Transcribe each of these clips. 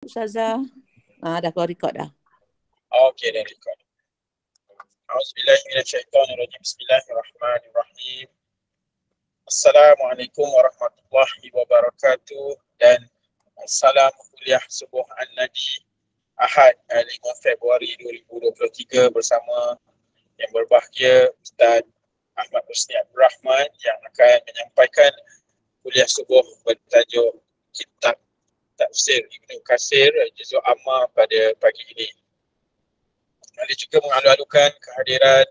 Ustazah. Dah keluar record dah. Okey, dah record. Auzubillahi minasyaitonirrajim. Bismillahirrahmanirrahim. Assalamualaikum warahmatullahi wabarakatuh dan salam kuliah subuh An-Nadi Ahad 5 Februari 2023 bersama yang berbahagia Ustaz Ahmad Husni Abdul Rahman yang akan menyampaikan kuliah subuh bertajuk Kitab Tafsir Ibnu Katsir Juzul Amma pada pagi ini. Kami juga mengalu-alukan kehadiran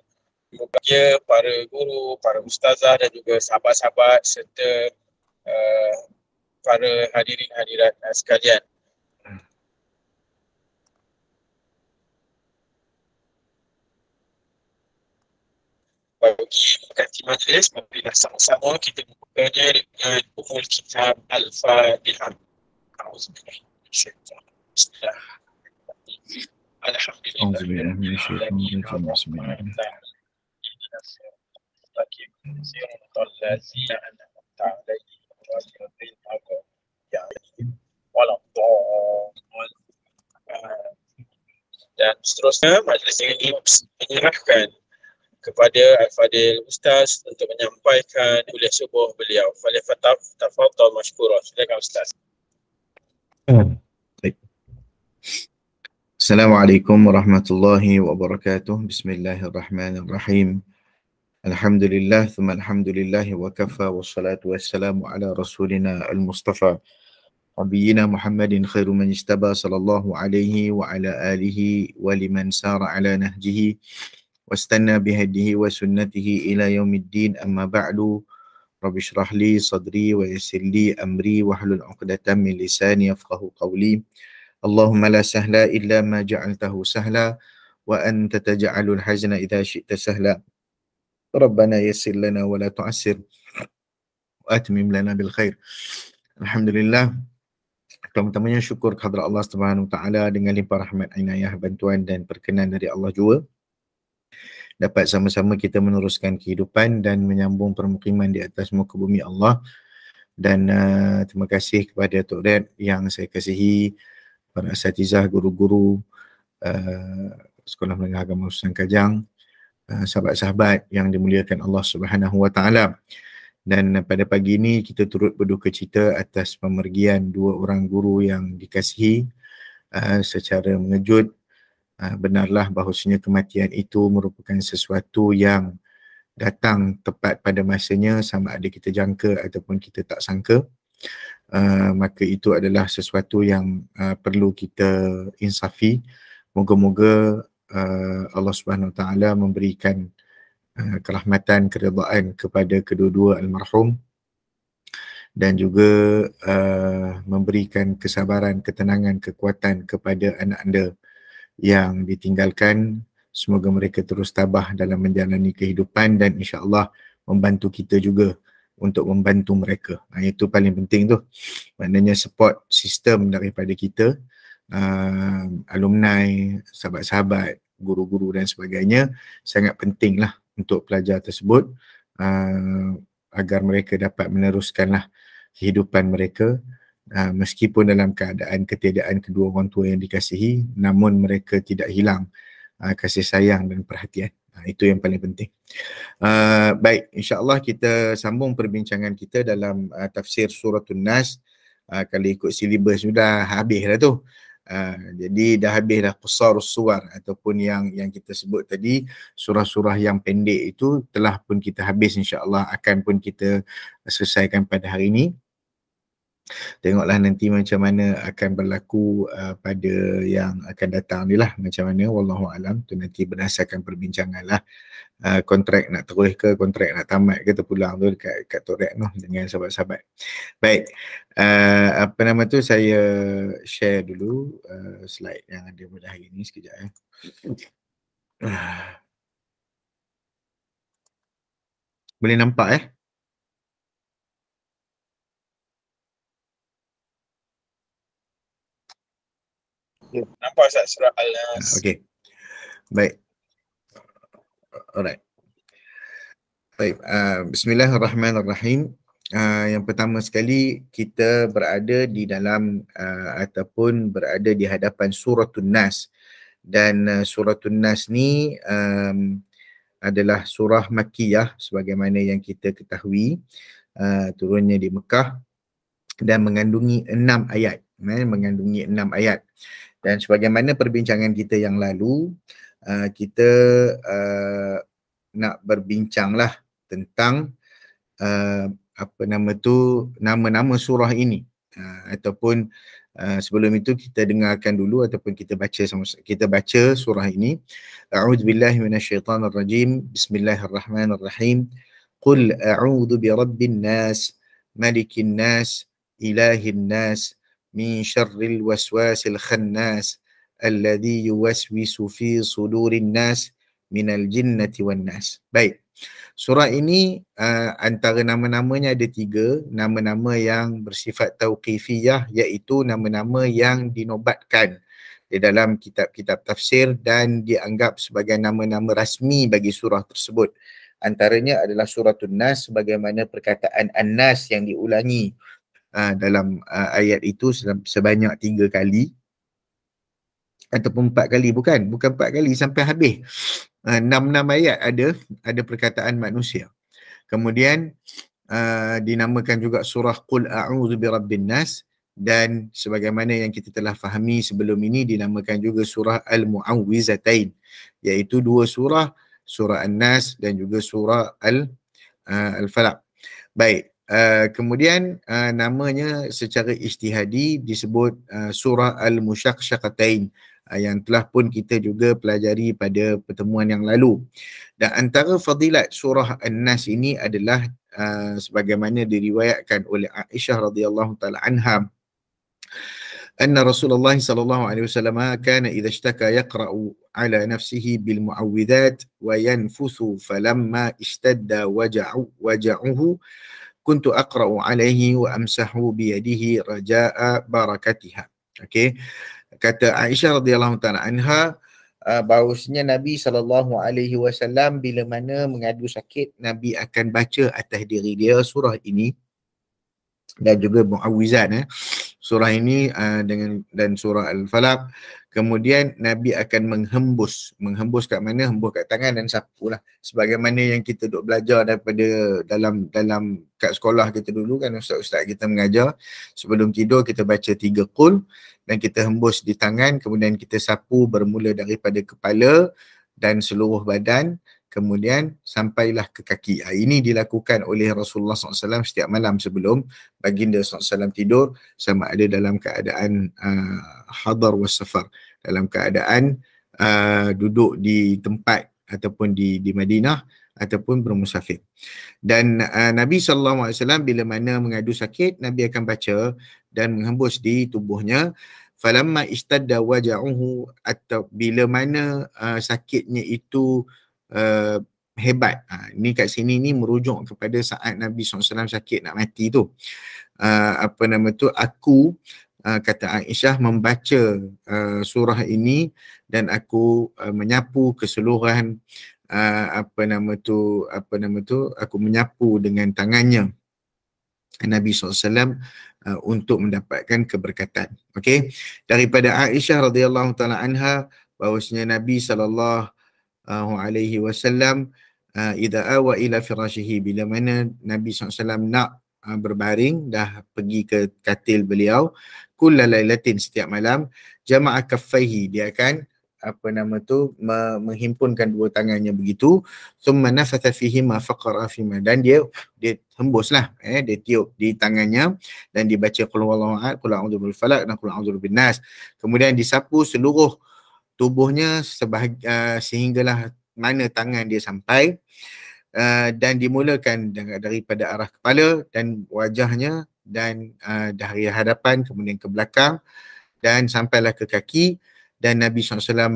berbahagia para guru, para ustazah dan juga sahabat-sahabat serta para hadirin hadirat sekalian. Bagi mengganti majlis, marilah sama-sama kita membukanya dengan Ummul Kitab Al-Fatihah. Dan seterusnya majlis ini menyerahkan kepada Al-Fadil Ustaz untuk menyampaikan kuliah subuh beliau. Falyatafaddal mashkura. Silakan Ustaz. Baik. Assalamualaikum warahmatullahi wabarakatuh. Bismillahirrahmanirrahim. Alhamdulillah, thumma alhamdulillah wa kafa wassalatu wassalamu ala rasulina al-mustafa Nabiyina Muhammadin khairu man ijtaba sallallahu alaihi wa ala alihi wa liman sara ala nahjihi wastanna bihadihi wa sunnatihi ila yaumiddin, amma ba'du. Rabbi shrah li sadri wa yassir li amri wahlul 'uqdatam min lisani yafqahu qawli. Allahumma la sahla illa ma ja'altahu sahla wa anta taj'alul hazna idza syi'ta sahla. Rabbana yassir lana wa la tu'assir wa atmim lana bil khair. Alhamdulillah. Pertama-tamanya syukur kehadrat Allah Subhanahu Wa Taala dengan limpah rahmat, inayah, bantuan dan perkenan dari Allah juga dapat sama-sama kita meneruskan kehidupan dan menyambung permukiman di atas muka bumi Allah. Dan terima kasih kepada Tok Red yang saya kasihi, para asatizah, guru-guru Sekolah Menengah Agama Ustaz Kajang, sahabat-sahabat yang dimuliakan Allah Subhanahu Wa Taala. Dan pada pagi ini kita turut berduka cita atas pemergian dua orang guru yang dikasihi secara mengejut. Benarlah bahawasanya kematian itu merupakan sesuatu yang datang tepat pada masanya, sama ada kita jangka ataupun kita tak sangka. Maka itu adalah sesuatu yang perlu kita insafi. Moga-moga Allah Subhanahu Wa Taala memberikan kerahmatan, keredaan kepada kedua-dua almarhum dan juga memberikan kesabaran, ketenangan, kekuatan kepada anak anda yang ditinggalkan. Semoga mereka terus tabah dalam menjalani kehidupan dan insya-Allah membantu kita juga untuk membantu mereka. Itu paling penting tu. Maknanya support sistem daripada kita, alumni, sahabat-sahabat, guru-guru dan sebagainya sangat pentinglah untuk pelajar tersebut agar mereka dapat meneruskanlah kehidupan mereka meskipun dalam keadaan ketiadaan kedua orang tua yang dikasihi, namun mereka tidak hilang kasih sayang dan perhatian. Itu yang paling penting. Baik, insya-Allah kita sambung perbincangan kita dalam tafsir Suratul Nas. Kalau ikut silibus sudah habis dah tu. Jadi dah habis dah qusarus suwar ataupun yang kita sebut tadi, surah-surah yang pendek itu telah pun kita habis, insya-Allah akan pun kita selesaikan pada hari ini. Tengoklah nanti macam mana akan berlaku pada yang akan datang ni lah, macam mana, wallahu alam. Tu nanti berdasarkan perbincangan lah. Kontrak nak terus ke, kontrak nak tamat ke, terpulang tu dekat Tok Rek noh dengan sahabat-sahabat. Baik, apa nama tu, saya share dulu slide yang ada pada hari ni sekejap ya. Boleh nampak Nampak Ustaz surah Al-Nas. Okey. Baik. Alright. Baik, bismillahirrahmanirrahim. Yang pertama sekali, kita berada di dalam ataupun berada di hadapan Suratun Nas. Dan Suratun Nas ni adalah surah Makkiyah sebagaimana yang kita ketahui, turunnya di Mekah dan mengandungi 6 ayat. Mengandungi 6 ayat. Dan sebagaimana perbincangan kita yang lalu, kita nak berbincanglah tentang apa nama tu, nama-nama surah ini, ataupun sebelum itu kita dengarkan dulu ataupun kita baca surah ini. A'udzubillahi minasyaitonirrajim. Bismillahirrahmanirrahim. Qul a'udzu birabbin nas, malikin nas, ilahin nas, min syarril waswasil khannas, alladhi yuwaswisu fi sudurin nas, minal jinnati wan nas. Baik. Surah ini antara nama-namanya ada 3 nama-nama yang bersifat tauqifiyah, iaitu nama-nama yang dinobatkan di dalam kitab-kitab tafsir dan dianggap sebagai nama-nama rasmi bagi surah tersebut. Antaranya adalah Suratun Nas, sebagaimana perkataan An-Nas yang diulangi dalam ayat itu sebanyak 3 kali ataupun 4 kali, bukan 4 kali sampai habis. 6 ayat ada perkataan manusia. Kemudian dinamakan juga surah Qul a'udzu birabbin nas, dan sebagaimana yang kita telah fahami sebelum ini dinamakan juga surah Al-Mu'awwizatain, iaitu 2 surah An-Nas dan juga surah Al-Falaq. Baik, kemudian namanya secara ijtihadi disebut surah Al-Musyaqqaqatain, yang telah pun kita juga pelajari pada pertemuan yang lalu. Dan antara fadilat surah An-Nas ini adalah sebagaimana diriwayatkan oleh Aisyah radhiyallahu taala anha, anna Rasulullah sallallahu alaihi wasallam kana idza ishtaka yaqra'u ala nafsihi bil mu'awwidzat wa yanfuthu falamma ishtadda waja'uhu kuntu aqra'u alaihi wa amsahu bi yadihi raja'a barakatiha. Okey. Kata Aisyah radhiyallahu taala anha, bahawasanya Nabi SAW bila mana mengadu sakit, Nabi akan baca atas diri dia surah ini dan juga Mu'awwizat, surah ini dan surah Al-Falaq. Kemudian Nabi akan menghembus kat mana? Hembus kat tangan dan sapu lah. Sebagaimana yang kita duk belajar daripada dalam kat sekolah kita dulu kan, ustaz-ustaz kita mengajar, sebelum tidur kita baca 3 qul dan kita hembus di tangan, kemudian kita sapu bermula daripada kepala dan seluruh badan, kemudian sampailah ke kaki. Ini dilakukan oleh Rasulullah SAW setiap malam sebelum baginda SAW tidur, sama ada dalam keadaan hadar was safar, dalam keadaan duduk di tempat ataupun di Madinah ataupun bermusafir. Dan Nabi SAW bila mana mengadu sakit, Nabi akan baca dan menghembus di tubuhnya. Falamma istadda waja'uhu, atau bila mana sakitnya itu hebat. Ni kat sini ni merujuk kepada saat Nabi SAW sakit nak mati tu. Aku kata Aisyah membaca surah ini dan aku menyapu keseluruhan aku menyapu dengan tangannya Nabi SAW untuk mendapatkan keberkatan. Okey, daripada Aisyah radhiyallahu taala anha bahawasanya Nabi sallallahu alaihi wasallam idza awa ila firashihi, bila mana Nabi SAW nak berbaring, dah pergi ke katil beliau, kullalailatin, setiap malam, jama'a kaffaihi, dia akan menghimpunkan 2 tangannya begitu, thumma nafatha fihi ma faqara fima, dan dia hembuslah, dia tiup di tangannya dan dibaca qul huwallahu ahad, qul a'udzu birabbil falaq dan qul a'udzu birabbin nas. Kemudian disapu seluruh tubuhnya sehinggalah mana tangan dia sampai, dan dimulakan daripada arah kepala dan wajahnya dan dari hadapan kemudian ke belakang dan sampailah ke kaki. Dan Nabi SAW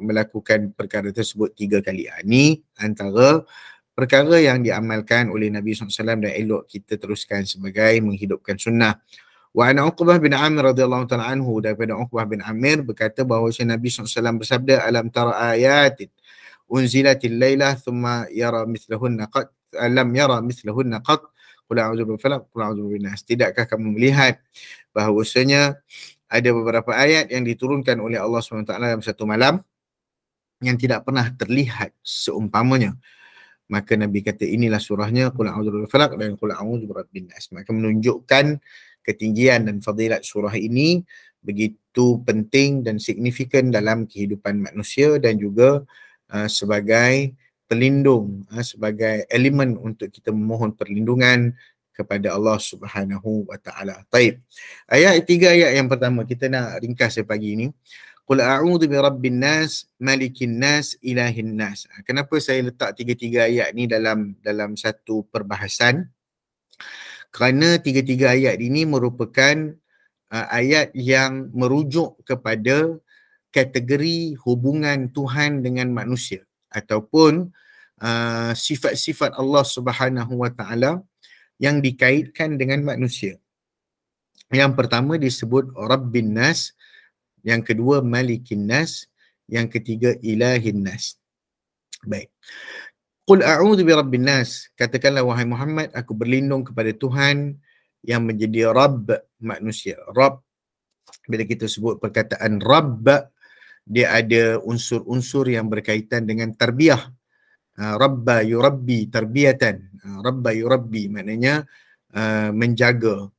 melakukan perkara tersebut 3 kali. Ini antara perkara yang diamalkan oleh Nabi SAW dan elok kita teruskan sebagai menghidupkan sunnah. Wa ana Uqbah bin Amir radhiyallahu ta'ala anhu, daripada Uqbah bin Amir berkata bahawa Nabi SAW bersabda, alam tara ayatin unzilatil laylah thumma yara mithlahunna qat, alam yara mithlahunna qat, qul a'udzu birabbil falaq, qul a'udzu birabbin nas. Tidakkah kamu melihat bahawasanya ada beberapa ayat yang diturunkan oleh Allah SWT dalam satu malam yang tidak pernah terlihat seumpamanya. Maka Nabi kata inilah surahnya, qul a'udzu birabbil falaq dan qul a'udzu birabbin nas. Maka menunjukkan ketinggian dan fadilat surah ini begitu penting dan signifikan dalam kehidupan manusia dan juga sebagai pelindung, sebagai elemen untuk kita memohon perlindungan kepada Allah Subhanahu wa taala. Baik. Tiga ayat yang pertama kita nak ringkas pagi ini. Qul a'udzu birabbin nas, malikin nas, ilahin nas. Kenapa saya letak tiga-tiga ayat ni dalam satu perbahasan? Kerana tiga-tiga ayat ini merupakan ayat yang merujuk kepada kategori hubungan Tuhan dengan manusia ataupun sifat-sifat Allah Subhanahu wa taala yang dikaitkan dengan manusia. Yang pertama disebut Rabbin Nas, yang kedua Malikin Nas, yang ketiga Ilahin Nas. Baik. Qul a'udzu birabbin nas, katakanlah wahai Muhammad, aku berlindung kepada Tuhan yang menjadi Rabb manusia. Rabb, bila kita sebut perkataan Rabb, dia ada unsur-unsur yang berkaitan dengan tarbiyah. Rabba yurabbi tarbiyatan. Rabba yurabbi maknanya menjaga.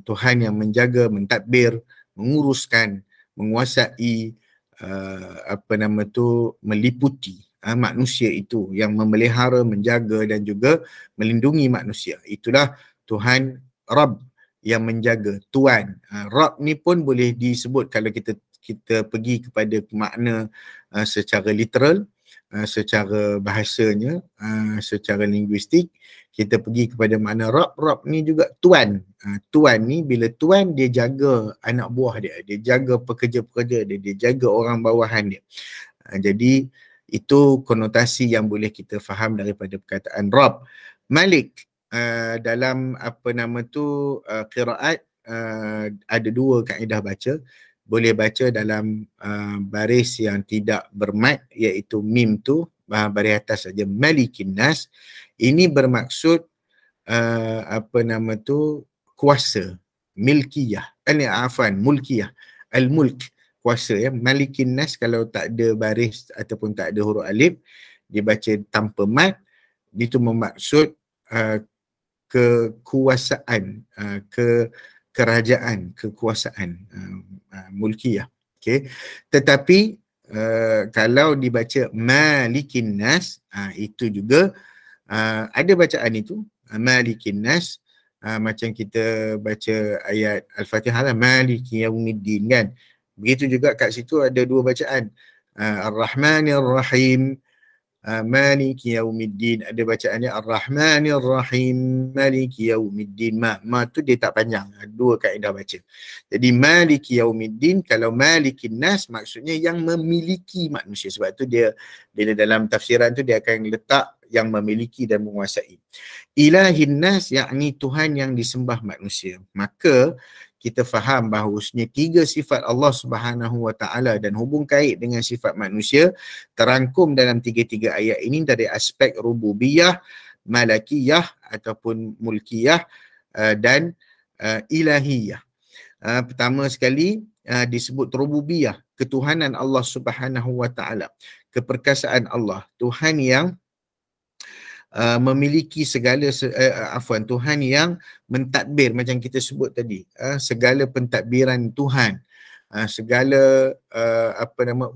Tuhan yang menjaga, mentadbir, menguruskan, menguasai, meliputi manusia itu, yang memelihara, menjaga dan juga melindungi manusia. Itulah Tuhan Rabb yang menjaga, Tuan. Rabb ni pun boleh disebut kalau kita pergi kepada makna secara literal, secara bahasanya, secara linguistik, kita pergi kepada makna Rabb. Rabb ni juga Tuan. Tuan ni bila Tuan, dia jaga anak buah dia jaga pekerja-pekerja dia jaga orang bawahan dia. Jadi itu konotasi yang boleh kita faham daripada perkataan Rabb. Malik, dalam qiraat ada dua kaedah baca. Boleh baca dalam baris yang tidak bermad, iaitu mim tu baris atas saja, Malikin Nas. Ini bermaksud kuasa, milkiyah, mulkiyah, al-mulk, kuasa ya. Malikin Nas kalau tak ada baris ataupun tak ada huruf alif, dibaca tanpa mad, itu bermaksud kekuasaan, kerajaan, kekuasaan, mulkiyah. Okay. Tetapi kalau dibaca Malikin Nas, itu juga ada bacaan itu, Malikin Nas, macam kita baca ayat Al-Fatihah lah, Maliki Yaumiddin kan. Begitu juga kat situ ada dua bacaan, Ar-Rahmanir Rahim, Maliki Yaumiddin. Ada bacaannya Ar-Rahmanir Rahim, Maliki Yaumiddin. Ma tu dia tak panjang, dua kaedah baca. Jadi Maliki Yaumiddin, kalau Malikin Nas maksudnya yang memiliki manusia. Sebab tu dia dalam tafsiran tu dia akan letak yang memiliki dan menguasai. Ilahin Nas, yakni Tuhan yang disembah manusia. Maka kita faham bahawasanya tiga sifat Allah Subhanahu wa taala dan hubung kait dengan sifat manusia terangkum dalam tiga-tiga ayat ini dari aspek rububiyah, malakiyah ataupun mulkiyah dan ilahiyah. Pertama sekali disebut rububiyah, ketuhanan Allah Subhanahu wa taala, keperkasaan Allah, Tuhan yang memiliki segala Tuhan yang mentadbir, macam kita sebut tadi, segala pentadbiran Tuhan, segala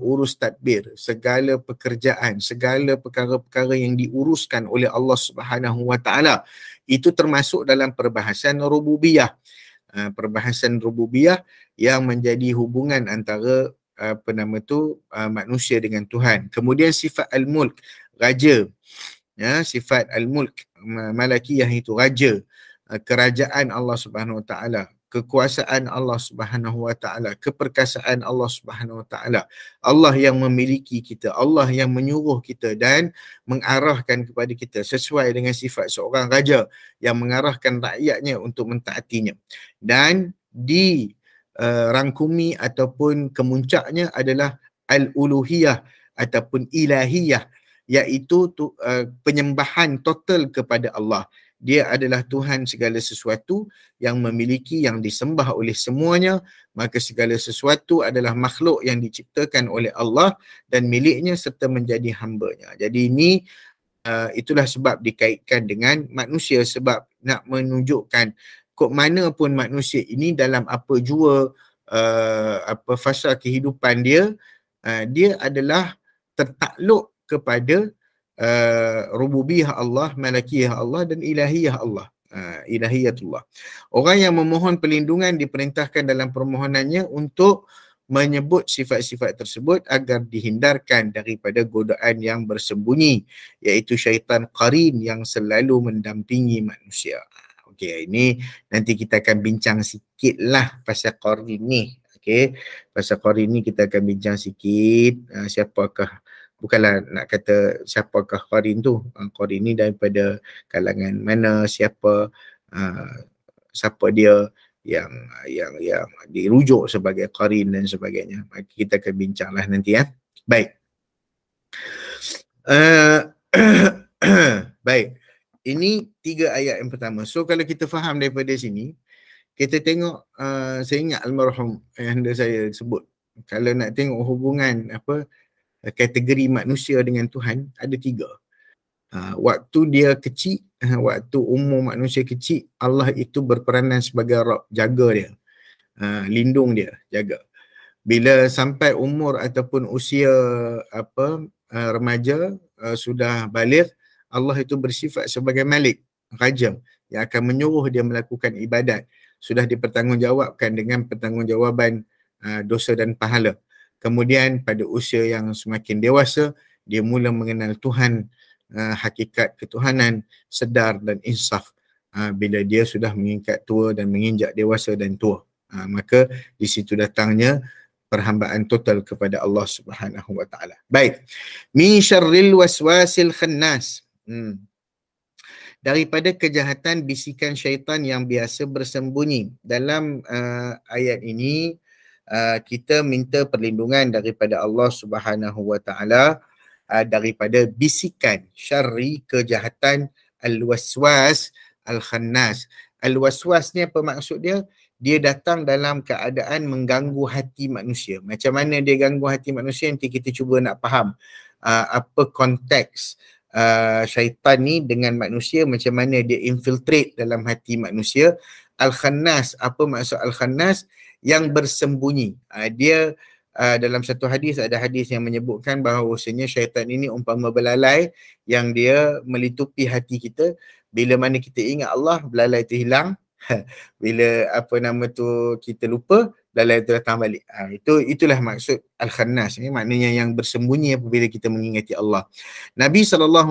urus tadbir, segala pekerjaan, segala perkara-perkara yang diuruskan oleh Allah Subhanahu wa taala, itu termasuk dalam perbahasan rububiyah. Perbahasan rububiyah yang menjadi hubungan antara manusia dengan Tuhan. Kemudian sifat al-mulk, raja. Ya, sifat al-mulk, malakiyah itu raja, kerajaan Allah Subhanahu wa taala, kekuasaan Allah Subhanahu wa taala, keperkasaan Allah Subhanahu wa taala. Allah yang memiliki kita, Allah yang menyuruh kita dan mengarahkan kepada kita sesuai dengan sifat seorang raja yang mengarahkan rakyatnya untuk mentaatinya. Dan dirangkumi ataupun kemuncaknya adalah al-uluhiyah ataupun ilahiyah, iaitu penyembahan total kepada Allah. dia adalah Tuhan segala sesuatu yang memiliki, yang disembah oleh semuanya, maka segala sesuatu adalah makhluk yang diciptakan oleh Allah dan miliknya serta menjadi hamba-Nya. Jadi ini itulah sebab dikaitkan dengan manusia, sebab nak menunjukkan kok mana pun manusia ini dalam apa jua apa fasa kehidupan dia, dia adalah tertakluk kepada rububiyah Allah, malakiyah Allah dan ilahiyah Allah, ilahiyatullah. Orang yang memohon perlindungan diperintahkan dalam permohonannya untuk menyebut sifat-sifat tersebut agar dihindarkan daripada godaan yang bersembunyi, iaitu syaitan qarin yang selalu mendampingi manusia. Okey, ini nanti kita akan bincang sikit lah pasal qarin ni. Okey, pasal qarin ni kita akan bincang sikit, siapakah, bukanlah nak kata siapakah qarin tu. Qarin ni daripada kalangan mana, siapa dia yang dirujuk sebagai qarin dan sebagainya. Kita akan bincanglah nanti ya. Baik. Baik. Ini 3 ayat yang pertama. So kalau kita faham daripada sini, kita tengok, saya ingat almarhum ayahanda saya sebut, kalau nak tengok hubungan apa kategori manusia dengan Tuhan, ada 3. Waktu dia kecil, waktu umur manusia kecil, Allah itu berperanan sebagai Rabb, jaga dia, lindung dia, jaga. Bila sampai umur ataupun usia remaja, sudah baligh, Allah itu bersifat sebagai Malik, Raja, yang akan menyuruh dia melakukan ibadat. Sudah dipertanggungjawabkan dengan pertanggungjawaban dosa dan pahala. Kemudian pada usia yang semakin dewasa, dia mula mengenal Tuhan, hakikat ketuhanan, sedar dan insaf. Bila dia sudah meningkat tua dan menginjak dewasa dan tua, maka di situ datangnya perhambaan total kepada Allah Subhanahu wa taala. Baik. Min syarril waswasil khannas. Daripada kejahatan bisikan syaitan yang biasa bersembunyi. Dalam ayat ini kita minta perlindungan daripada Allah Subhanahu wa taala daripada bisikan syarri, kejahatan al-waswas al-khannas. Al-waswas ni apa maksud dia? Dia datang dalam keadaan mengganggu hati manusia. Macam mana dia ganggu hati manusia, nanti kita cuba nak faham apa konteks syaitan ni dengan manusia, macam mana dia infiltrate dalam hati manusia. Al-khannas, apa maksud al-khannas? Yang bersembunyi. Dia dalam satu hadis, ada hadis yang menyebutkan bahawasanya syaitan ini umpama belalai yang dia melitupi hati kita. Bila mana kita ingat Allah, belalai itu hilang. Bila kita lupa, belalai itu datang balik. Itulah maksud al-khannas. Maknanya yang bersembunyi apabila kita mengingati Allah. Nabi SAW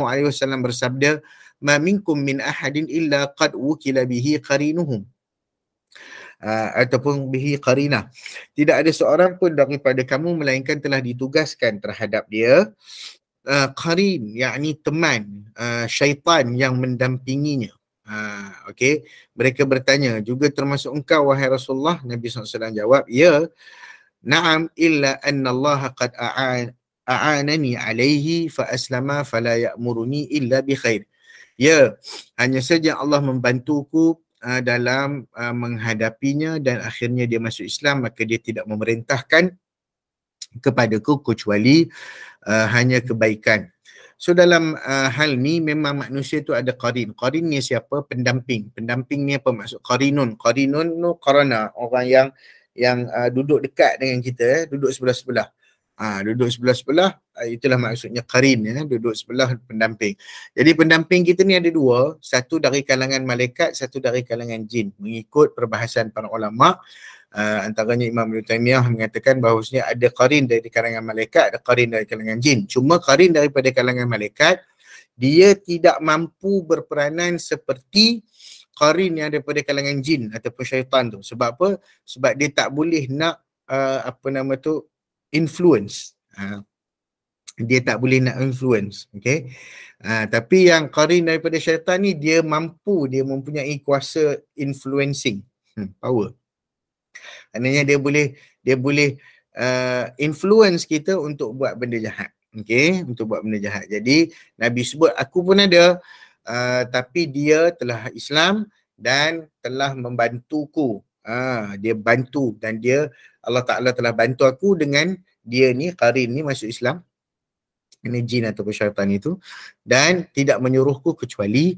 bersabda, "Ma minkum min ahadin illa qad wukila bihi qarinuhum." Ataupun bihi qarinah. Tidak ada seorang pun daripada kamu melainkan telah ditugaskan terhadap dia qarin, yakni teman, syaitan yang mendampinginya. Okey, mereka bertanya, juga termasuk engkau wahai Rasulullah? Nabi SAW jawab, ya, na'am, illa anna Allah qad a'anani alaihi fa aslama fala ya'muruni illa bi khair. Ya, hanya saja Allah membantuku dalam menghadapinya dan akhirnya dia masuk Islam, maka dia tidak memerintahkan kepadaku kecuali hanya kebaikan. So dalam hal ni memang manusia tu ada qarin. Qarin ni siapa? Pendamping. Pendamping ni apa maksud? Qarinun. Qarinun no qarana, orang yang duduk dekat dengan kita, duduk sebelah-sebelah. Duduk sebelah-sebelah, itulah maksudnya qarin, duduk sebelah pendamping. Jadi pendamping kita ni ada 2, satu dari kalangan malaikat, satu dari kalangan jin. Mengikut perbahasan para ulama, antaranya Imam Ibn Taymiyah mengatakan bahawasanya ada qarin dari kalangan malaikat, ada qarin dari kalangan jin. Cuma qarin daripada kalangan malaikat, dia tidak mampu berperanan seperti qarin yang daripada kalangan jin ataupun syaitan tu. Sebab apa? Sebab dia tak boleh nak influence. Dia tak boleh nak influence. Okay? Tapi yang qarin daripada syaitan ni, dia mampu, dia mempunyai kuasa influencing, power. Maknanya dia boleh influence kita untuk buat benda jahat. Okay? Untuk buat benda jahat. Jadi Nabi sebut, aku pun ada tapi dia telah Islam dan telah membantuku. Dia bantu dan Allah Ta'ala telah bantu aku dengan dia ni, Qarin ni masuk Islam, ini jin ataupun syaitan itu, dan tidak menyuruhku kecuali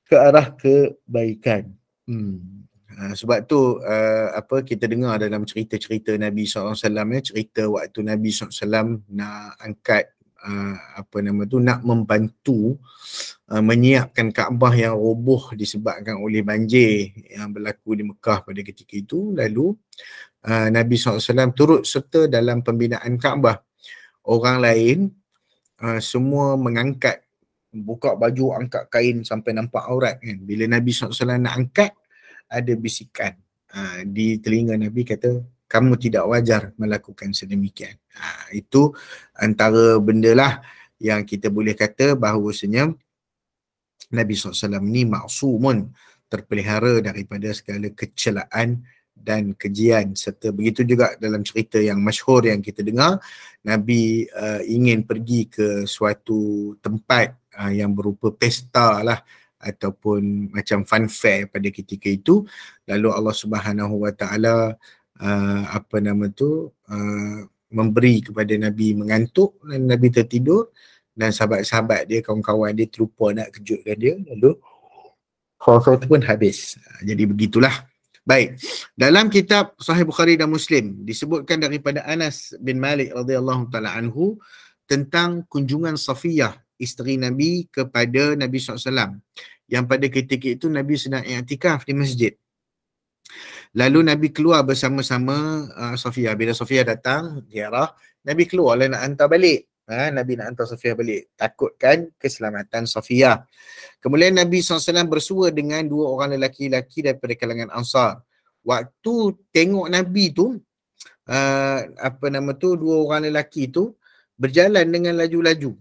ke arah kebaikan. Sebab tu kita dengar dalam cerita-cerita Nabi SAW, cerita waktu Nabi SAW nak angkat nak membantu menyiapkan Kaabah yang roboh disebabkan oleh banjir yang berlaku di Mekah pada ketika itu. Lalu Nabi SAW turut serta dalam pembinaan Kaabah. Orang lain semua mengangkat, buka baju, angkat kain sampai nampak aurat kan. Bila Nabi SAW nak angkat, ada bisikan di telinga Nabi kata, kamu tidak wajar melakukan sedemikian. Itu antara benda lah yang kita boleh kata bahawasanya Nabi SAW ni ma'sumun, terpelihara daripada segala kecelaan dan kejian. Serta begitu juga dalam cerita yang masyhur yang kita dengar, Nabi ingin pergi ke suatu tempat yang berupa pesta lah, ataupun macam fun fair pada ketika itu. Lalu Allah Subhanahu Wa Taala memberi kepada Nabi mengantuk dan Nabi tertidur, dan sahabat-sahabat dia, kawan-kawan dia terlupa nak kejutkan dia, lalu khawfat pun habis. Jadi begitulah. Baik, dalam kitab Sahih Bukhari dan Muslim disebutkan daripada Anas bin Malik radhiyallahu taala anhu tentang kunjungan Safiyah, isteri Nabi, kepada Nabi SAW, yang pada ketika itu Nabi sedang i'tikaf di masjid. Lalu Nabi keluar bersama-sama Safiyah. Bila Safiyah datang ziarah, Nabi keluar nak hantar balik. Nabi nak hantar Safiyah balik, takutkan keselamatan Safiyah. Kemudian Nabi SAW bersua dengan dua orang lelaki-lelaki daripada kalangan Ansar. Waktu tengok Nabi tu, dua orang lelaki tu berjalan dengan laju-laju.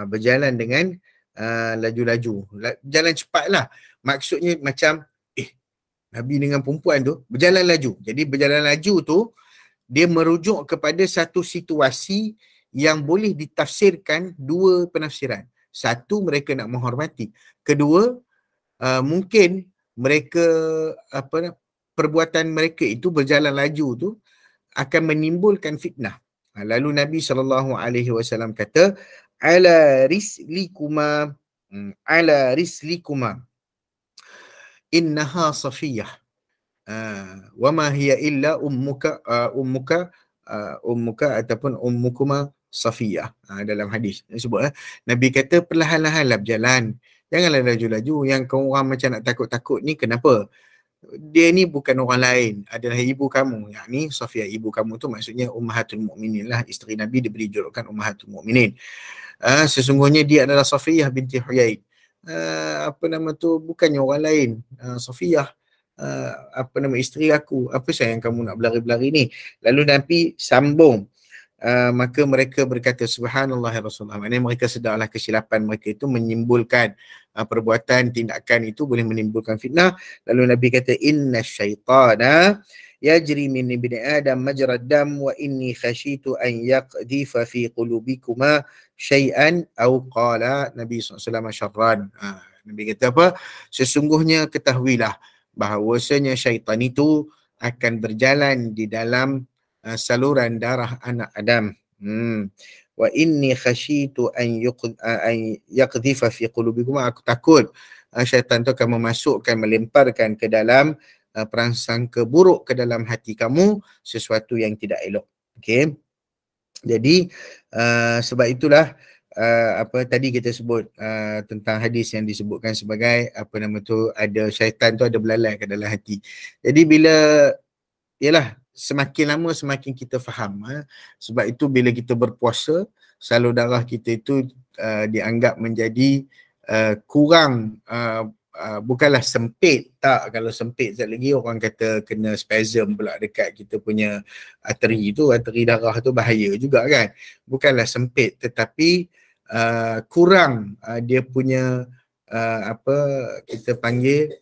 Berjalan dengan laju-laju. Jalan cepatlah. Maksudnya macam Nabi dengan perempuan tu berjalan laju. Jadi berjalan laju tu dia merujuk kepada satu situasi yang boleh ditafsirkan dua penafsiran. Satu, mereka nak menghormati. Kedua, mungkin mereka perbuatan mereka itu berjalan laju tu akan menimbulkan fitnah. Lalu Nabi SAW kata, ala rislikuma innaha Safiyah wa ma hiya illa ummuka ataupun ummukuma Safiyah. Dalam hadis sebut Nabi kata, perlahan-lahanlah berjalan, janganlah laju-laju. Yang kau orang macam nak takut-takut ni kenapa? Dia ni bukan orang lain, adalah ibu kamu. Yakni Safiyah, ibu kamu tu maksudnya Ummahatul Mukminin lah, isteri Nabi diberi julukan Ummahatul Mukminin. Sesungguhnya dia adalah Safiyah binti Huyai. Bukannya orang lain. Safiyah isteri aku. Apa sayang kamu nak berlari-berlari ni? Lalu Nabi sambung, maka mereka berkata, subhanallah ya Rasulullah. Maknanya mereka sedarlah kesilapan mereka itu menimbulkan perbuatan, tindakan itu boleh menimbulkan fitnah. Lalu Nabi kata, inna syaitana yajri min ibni adam majrad dam wa inni khashitu an yaqdhifa fi qulubikuma syai'an aw qala Nabi SAW syarran. Nabi kata apa? Sesungguhnya ketahuilah bahawasanya syaitan itu akan berjalan di dalam saluran darah anak Adam. Wa inni khashitu an yaqdhifa fi qulubikum. Aku takut syaitan itu akan memasukkan, melemparkan ke dalam prasangka buruk ke dalam hati kamu, sesuatu yang tidak elok. Okey. Jadi sebab itulah tadi kita sebut tentang hadis yang disebutkan sebagai ada syaitan tu ada belalai ke dalam hati. Jadi bila semakin lama semakin kita faham. Sebab itu bila kita berpuasa, salur darah kita itu dianggap menjadi kurang, bukanlah sempit. Tak, kalau sempit sekali lagi orang kata kena spasm pula dekat kita punya arteri tu, arteri darah tu bahaya juga kan. Bukanlah sempit, tetapi kurang dia punya kita panggil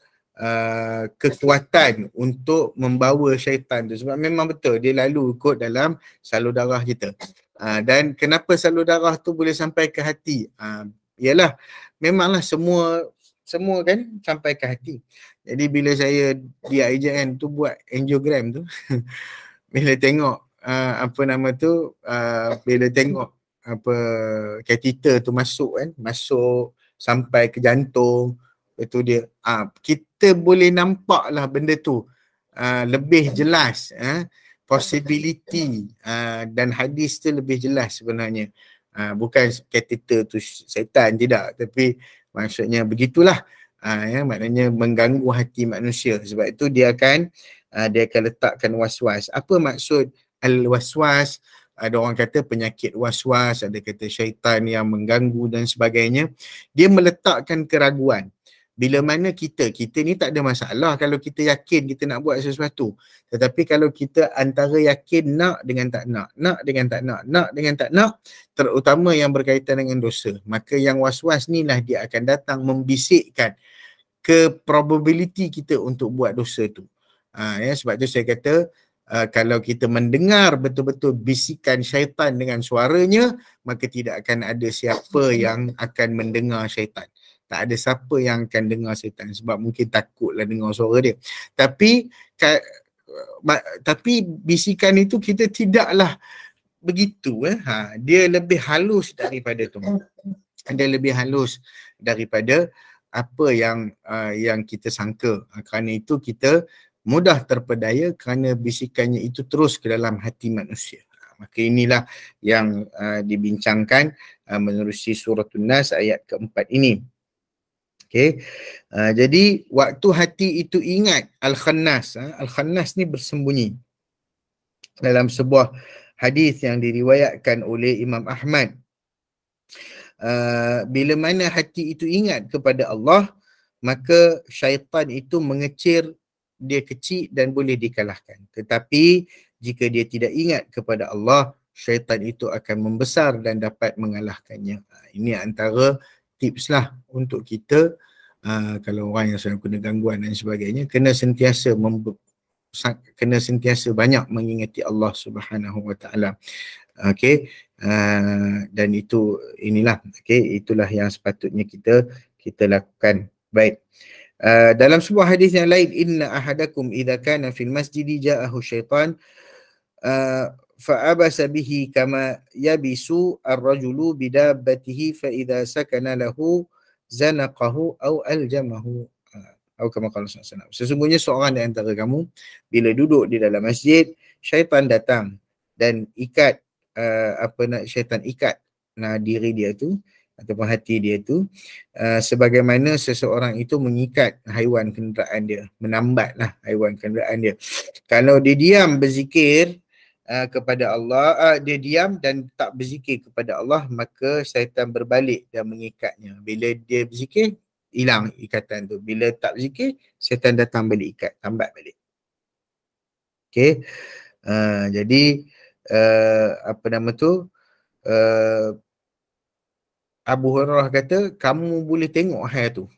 kekuatan untuk membawa syaitan tu. Sebab memang betul dia lalu ikut dalam salur darah kita. Dan kenapa salur darah tu boleh sampai ke hati? ialah memanglah semua kan sampai ke hati. Jadi bila saya DIJN tu buat angiogram tu bila tengok apa nama tu bila tengok apa catheter tu masuk kan, masuk sampai ke jantung, itu dia kita boleh nampak lah benda tu lebih jelas, possibility dan hadis tu lebih jelas sebenarnya. Bukan catheter tu syaitan, tidak, tapi maksudnya begitulah. Maknanya mengganggu hati manusia. Sebab itu dia akan letakkan was-was. Apa maksud al-waswas? Ada orang kata penyakit was-was, ada kata syaitan yang mengganggu dan sebagainya. Dia meletakkan keraguan. Bila mana kita ni tak ada masalah kalau kita yakin kita nak buat sesuatu. Tetapi kalau kita antara yakin nak dengan tak nak, nak dengan tak nak, nak dengan tak nak, terutama yang berkaitan dengan dosa, maka yang was-was ni lah dia akan datang membisikkan ke probability kita untuk buat dosa tu. Sebab tu saya kata kalau kita mendengar betul-betul bisikan syaitan dengan suaranya, maka tidak akan ada siapa yang akan mendengar syaitan. Tak ada siapa yang akan dengar syaitan sebab mungkin takutlah dengar suara dia. Tapi bisikan itu kita tidaklah begitu. Dia lebih halus daripada tu. Dia lebih halus daripada apa yang kita sangka. Kerana itu kita mudah terpedaya kerana bisikannya itu terus ke dalam hati manusia. Maka inilah yang dibincangkan menerusi surah An-Nas ayat keempat ini. Okay. Jadi waktu hati itu ingat Al-Khannas. Al-Khannas ni bersembunyi. Dalam sebuah hadis yang diriwayatkan oleh Imam Ahmad, bila mana hati itu ingat kepada Allah, maka syaitan itu mengecil, dia kecil dan boleh dikalahkan. Tetapi jika dia tidak ingat kepada Allah, syaitan itu akan membesar dan dapat mengalahkannya. Ini antara tips lah untuk kita. Kalau orang yang sedang kena gangguan dan sebagainya, kena sentiasa banyak mengingati Allah Subhanahu Wa Taala. Okey, dan inilah itulah yang sepatutnya kita lakukan. Baik. Dalam sebuah hadis yang lain, inna ahadakum idza kana fil masjidi ja'ahu syaitan fa'abasa bihi kama yabisu ar-rajulu bidabbatihi fa idza sakana lahu zanaqahu aw aljamahu atau kama qala sallallahu. Sesungguhnya seorang di antara kamu bila duduk di dalam masjid, syaitan datang dan ikat syaitan ikat diri dia tu ataupun hati dia tu sebagaimana seseorang itu mengikat haiwan kenderaan dia, menambatlah haiwan kenderaan dia. Kalau dia diam berzikir kepada Allah, dia diam dan tak berzikir kepada Allah, maka syaitan berbalik dan mengikatnya. Bila dia berzikir, hilang ikatan tu. Bila tak berzikir, syaitan datang balik ikat, tambat balik. Okay. Jadi Abu Hurairah kata, kamu boleh tengok hal tu.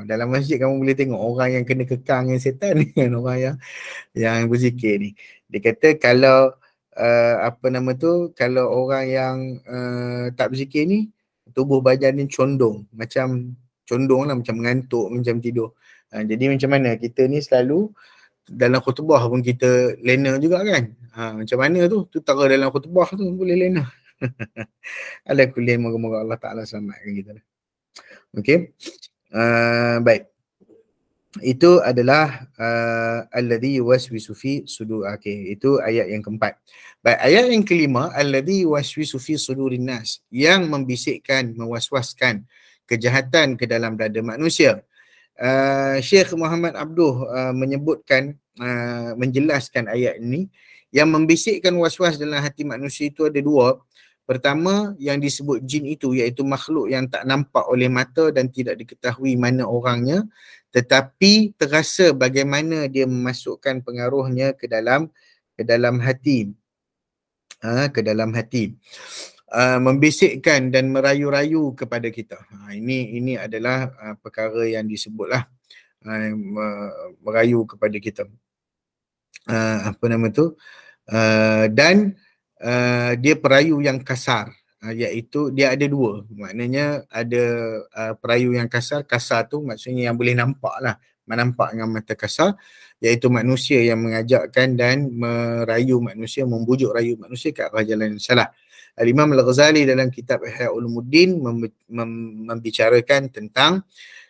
Dalam masjid kamu boleh tengok orang yang kena kekang dengan setan dengan orang yang berzikir ni. Dia kata kalau kalau orang yang tak berzikir ni, tubuh badan ni condong lah, macam mengantuk, macam tidur. Jadi macam mana kita ni selalu dalam khutbah pun kita lena juga kan. Macam mana tu tara dalam khutbah tu boleh lena. Ala kulli, moga-moga Allah Ta'ala selamatkan kita. Okey. Baik. Itu adalah alladhi yuwaswisu fi sudur. Okey, itu ayat yang keempat. Baik, ayat yang kelima, alladhi yuwaswisu fi sudurin nas, yang membisikkan, mewaswaskan kejahatan ke dalam dada manusia. Syekh Muhammad Abduh menyebutkan, menjelaskan ayat ini, yang membisikkan waswas dalam hati manusia itu ada dua. Pertama, yang disebut jin itu, iaitu makhluk yang tak nampak oleh mata dan tidak diketahui mana orangnya, tetapi terasa bagaimana dia memasukkan pengaruhnya ke dalam hati. Ke dalam hati. Membisikkan dan merayu-rayu kepada kita. Ini adalah perkara yang disebutlah merayu kepada kita. Dan dia perayu yang kasar. iaitu dia ada dua. Maknanya ada perayu yang kasar. Kasar tu maksudnya yang boleh nampak lah, menampak dengan mata kasar, iaitu manusia yang mengajakkan dan merayu manusia, membujuk rayu manusia ke arah jalan yang salah. Al-Imam Al-Ghazali dalam kitab Ihya Ulumuddin membicarakan tentang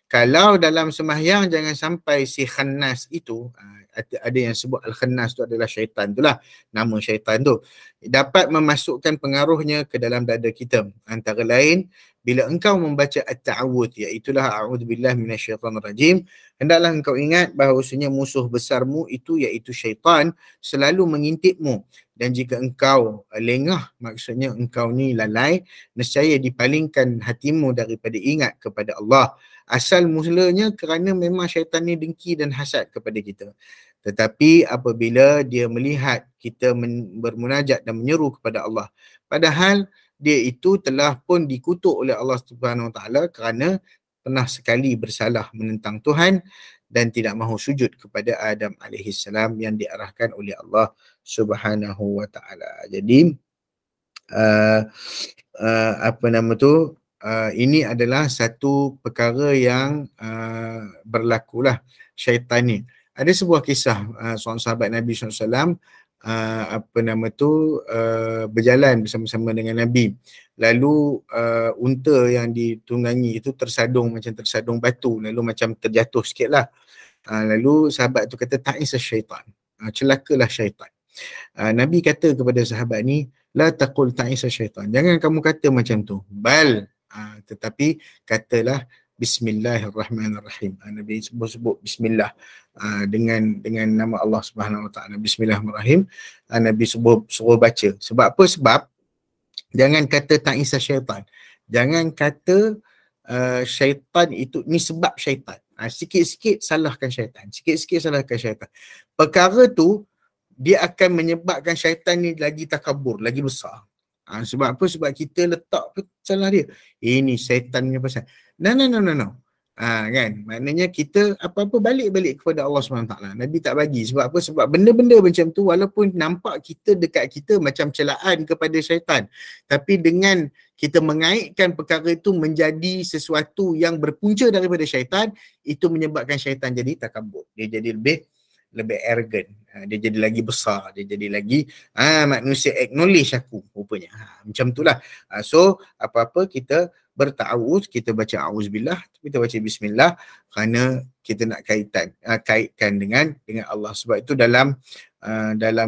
kalau dalam sembahyang jangan sampai si khannas itu, ada yang sebut al-khannas tu adalah syaitan, itulah nama syaitan tu, dapat memasukkan pengaruhnya ke dalam dada kita. Antara lain, bila engkau membaca at-ta'awudz, iaitulah a'udzubillah minasyaitanirrajim, hendaklah engkau ingat bahawasanya musuh besarmu itu iaitu syaitan selalu mengintipmu. Dan jika engkau lengah, maksudnya engkau ni lalai, nescaya dipalingkan hatimu daripada ingat kepada Allah. Asal mulanya kerana memang syaitan ni dengki dan hasad kepada kita. Tetapi apabila dia melihat kita bermunajat dan menyeru kepada Allah, padahal dia itu telah pun dikutuk oleh Allah Subhanahu Wa Taala kerana pernah sekali bersalah menentang Tuhan dan tidak mahu sujud kepada Adam alaihissalam yang diarahkan oleh Allah Subhanahu Wa Taala. Jadi ini adalah satu perkara yang berlakulah syaitan ni. Ada sebuah kisah seorang sahabat Nabi SAW berjalan bersama-sama dengan Nabi. Lalu unta yang ditunggangi itu tersadung batu, lalu macam terjatuh sikit lah. Lalu sahabat tu kata ta'isa syaitan, celakalah syaitan. Nabi kata kepada sahabat ni, la taqul ta'isa syaitan, jangan kamu kata macam tu, bal tetapi katalah Bismillahirrahmanirrahim. Nabi sebut bismillah dengan nama Allah Subhanahu Wa Taala. Bismillahirrahmanirrahim. Nabi suruh baca. Sebab apa? Sebab jangan kata ta'isa syaitan. Jangan kata syaitan itu ni sebab syaitan. Sikit-sikit salahkan syaitan. Sikit-sikit salahkan syaitan. Perkara tu dia akan menyebabkan syaitan ni lagi takabur, lagi besar. Sebab apa? Sebab kita letak salah dia. Ini syaitan punya pasal. No. Kan? Maknanya kita apa-apa balik kepada Allah SWT. Nabi tak bagi. Sebab apa? Sebab benda-benda macam tu walaupun nampak kita dekat kita macam celaan kepada syaitan, tapi dengan kita mengaitkan perkara itu menjadi sesuatu yang berpunca daripada syaitan, itu menyebabkan syaitan jadi takabur. Dia jadi lebih arrogant, dia jadi lagi besar, dia jadi lagi manusia acknowledge aku rupanya, macam itulah. So apa-apa kita berta'awuz, kita baca auzubillah, kita baca bismillah kerana kita nak kaitkan dengan Allah. Sebab itu dalam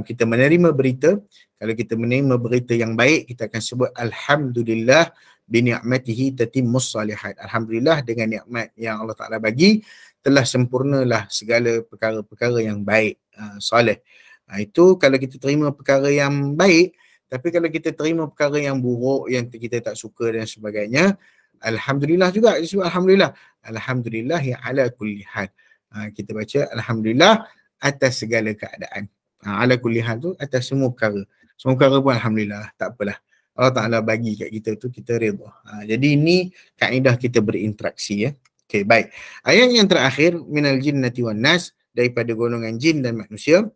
kita menerima berita, kalau kita menerima berita yang baik, kita akan sebut alhamdulillah bi ni'matihi tatimmus salihat. Alhamdulillah dengan nikmat yang Allah Taala bagi telah sempurnalah segala perkara-perkara yang baik, soleh. Itu kalau kita terima perkara yang baik. Tapi kalau kita terima perkara yang buruk, yang kita tak suka dan sebagainya, alhamdulillah juga disebut alhamdulillah. Alhamdulillah ya ala kulli hal. Kita baca alhamdulillah atas segala keadaan. Ala kulli hal tu atas semua perkara. Semua perkara pun alhamdulillah, tak apalah. Allah Ta'ala bagi kat kita tu, kita redha. Jadi ini kaedah kita berinteraksi, ya. Okey, baik. Ayat yang terakhir, minal jinnati wan nas, daripada golongan jin dan manusia.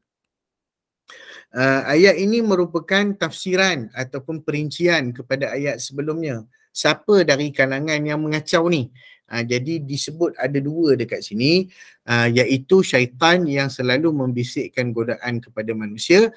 Ayat ini merupakan tafsiran ataupun perincian kepada ayat sebelumnya. Siapa dari kalangan yang mengacau ni? Jadi disebut ada dua dekat sini, iaitu syaitan yang selalu membisikkan godaan kepada manusia,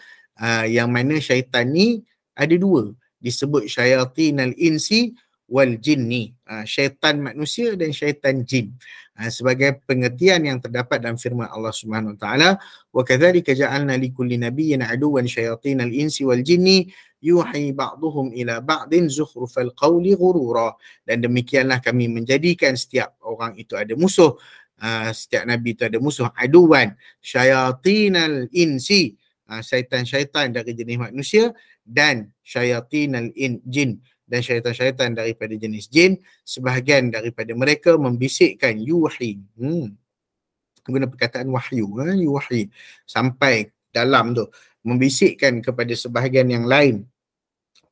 yang mana syaitan ni ada dua. Disebut syayatinal insi wal jinni, syaitan manusia dan syaitan jin, sebagai pengertian yang terdapat dalam firman Allah Subhanahu Wa Taala, wa kadzalika ja'alna likulli nabiyyin aduwan syayatinal insi wal jinni yuhi ba'dhum ila ba'din zukhrufal qawli ghurura. Dan demikianlah kami menjadikan setiap orang itu ada musuh, setiap nabi itu ada musuh, aduwan syayatinal insi, syaitan-syaitan dari jenis manusia, dan syayatinal jin, dan syaitan-syaitan daripada jenis jin. Sebahagian daripada mereka membisikkan yuhi, guna perkataan wahyu, yuhi, sampai dalam tu, membisikkan kepada sebahagian yang lain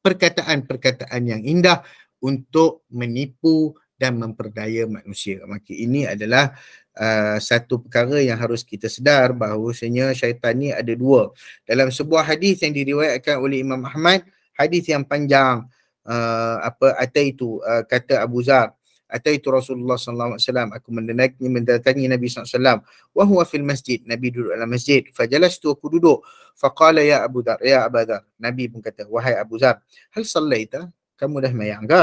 perkataan-perkataan yang indah untuk menipu dan memperdaya manusia. Maka ini adalah satu perkara yang harus kita sedar, bahawasanya syaitan ni ada dua. Dalam sebuah hadis yang diriwayatkan oleh Imam Ahmad, hadis yang panjang, kata Abu Zar, ataitu Rasulullah sallallahu alaihi wasallam, aku mendatangi Nabi sallallahu alaihi wasallam, wa huwa fil masjid, Nabi duduk dalam masjid, fajalastu, aku duduk, faqala ya Abu Dzar, ya Abu Dzar, Nabi pun kata, wahai Abu Zar, hal sallaita, kamu dah sembahyang ke?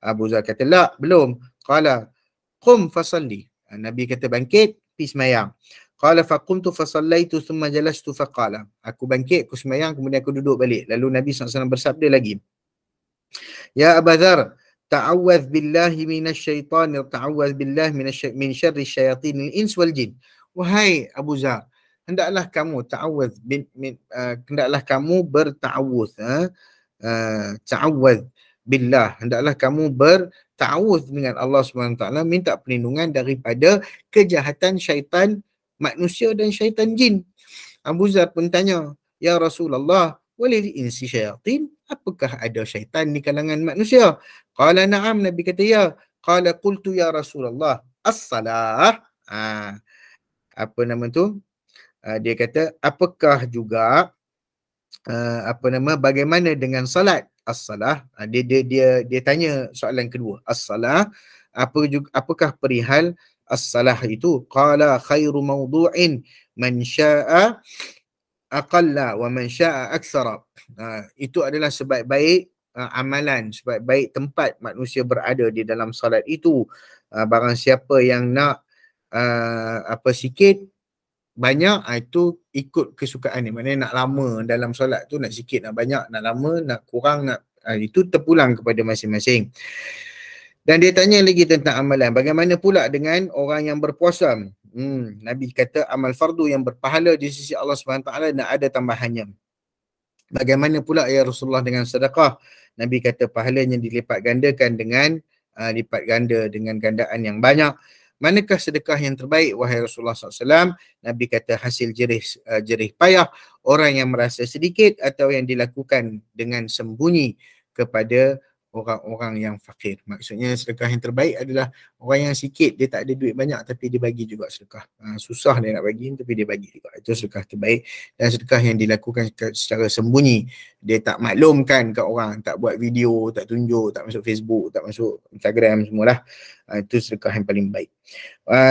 Abu Zar kata, la, belum. Qala qum fasalli, Nabi kata bangkit, pergi sembahyang. Qala faqumtu fasallaitu thumma jalastu faqala, aku bangkit, aku sembahyang, kemudian aku duduk balik. Lalu Nabi SAW bersabda lagi, ya Abu Dzar, ta'awwadz billahi minasyaitanir, ta'awwadz billahi min syarri syayatinil ins wal jin. Wahai Abu Zar, hendaklah kamu hendaklah kamu berta'awudz, ta'awwadz billah, hendaklah kamu berta'awudz dengan Allah SWT, minta perlindungan daripada kejahatan syaitan manusia dan syaitan jin. Abu Zar pun tanya, ya Rasulullah, walil insi syayatin, apakah ada syaitan di kalangan manusia? Qala na'am, Nabi kata ya. Qala qultu ya Rasulullah, as-salah. Dia kata, apakah juga bagaimana dengan salat? As-salah. Dia tanya soalan kedua. As-salah, apakah perihal as-salah itu? Qala khairu mawdu'in man sya'a aqalla wa man sya'a aktsara. Itu adalah sebaik-baik amalan, sebaik-baik tempat manusia berada di dalam salat itu. Barang siapa yang nak sikit, banyak, itu ikut kesukaan ni. Maknanya nak lama dalam solat tu, nak sikit, nak banyak, nak lama, nak kurang, itu terpulang kepada masing-masing. Dan dia tanya lagi tentang amalan. Bagaimana pula dengan orang yang berpuasa? Nabi kata amal fardu yang berpahala di sisi Allah SWT dan ada tambahannya. Bagaimana pula ya Rasulullah dengan sedekah? Nabi kata pahalanya dilipat gandakan dengan lipat ganda dengan gandaan yang banyak. Manakah sedekah yang terbaik wahai Rasulullah SAW? Nabi kata hasil jerih payah orang yang merasa sedikit atau yang dilakukan dengan sembunyi kepada orang-orang yang fakir. Maksudnya sedekah yang terbaik adalah orang yang sikit, dia tak ada duit banyak tapi dia bagi juga sedekah. Susah dia nak bagi tapi dia bagi juga. Itu sedekah terbaik. Dan sedekah yang dilakukan secara sembunyi, dia tak maklumkan ke orang, tak buat video, tak tunjuk, tak masuk Facebook, tak masuk Instagram semualah. Itu sedekah yang paling baik.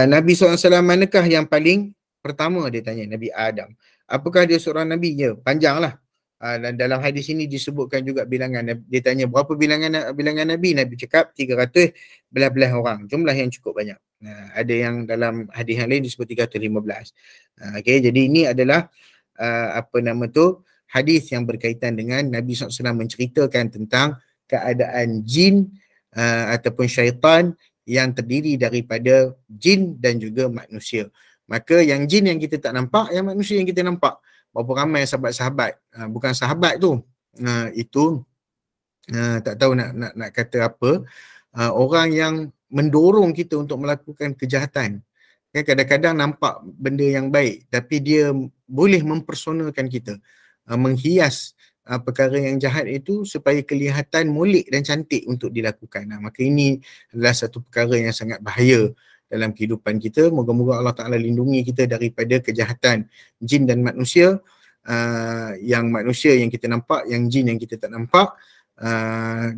Nabi SAW manakah yang paling pertama, dia tanya Nabi Adam. Apakah dia seorang Nabi? Ya, panjanglah. Dan dalam hadis ini disebutkan juga bilangan. Dia tanya berapa bilangan Nabi? Nabi cakap 300 belas orang. Jumlah yang cukup banyak. Ada yang dalam hadis yang lain disebut 315. Okay, jadi ini adalah hadis yang berkaitan dengan Nabi SAW menceritakan tentang keadaan jin ataupun syaitan yang terdiri daripada jin dan juga manusia. Maka yang jin yang kita tak nampak, yang manusia yang kita nampak. Berapa ramai sahabat-sahabat, bukan sahabat tu, itu tak tahu nak kata apa, orang yang mendorong kita untuk melakukan kejahatan. Kadang-kadang nampak benda yang baik tapi dia boleh mempersonakan kita, menghias perkara yang jahat itu supaya kelihatan molek dan cantik untuk dilakukan. Maka ini adalah satu perkara yang sangat bahaya dalam kehidupan kita. Moga-moga Allah Ta'ala lindungi kita daripada kejahatan jin dan manusia, yang manusia yang kita nampak, yang jin yang kita tak nampak,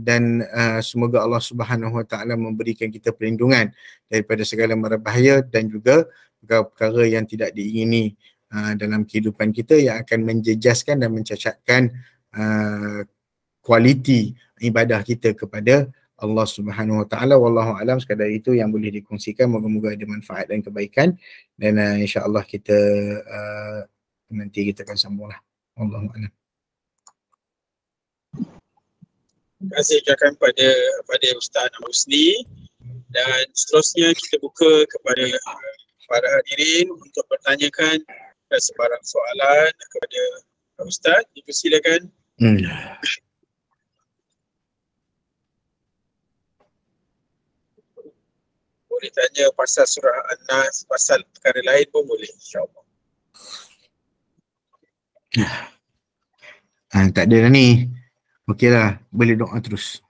dan semoga Allah Subhanahu Wa Ta'ala memberikan kita perlindungan daripada segala mara bahaya dan juga perkara yang tidak diingini dalam kehidupan kita yang akan menjejaskan dan mencacatkan kualiti ibadah kita kepada Allah Subhanahu Wa Ta'ala. Wallahu alam, sekadar itu yang boleh dikongsikan. Moga-moga ada manfaat dan kebaikan, dan insya-Allah kita nanti kita akan sambunglah. Wallahu alam. Terima kasih ucapkan pada Ustaz Husni, dan seterusnya kita buka kepada para hadirin untuk bertanyakan sebarang soalan kepada Ustaz. Dipersilakan. Boleh tanya pasal surah An-Nas, pasal perkara lain pun boleh, insya-Allah. Tak ada dah ni. Okeylah, boleh doa terus.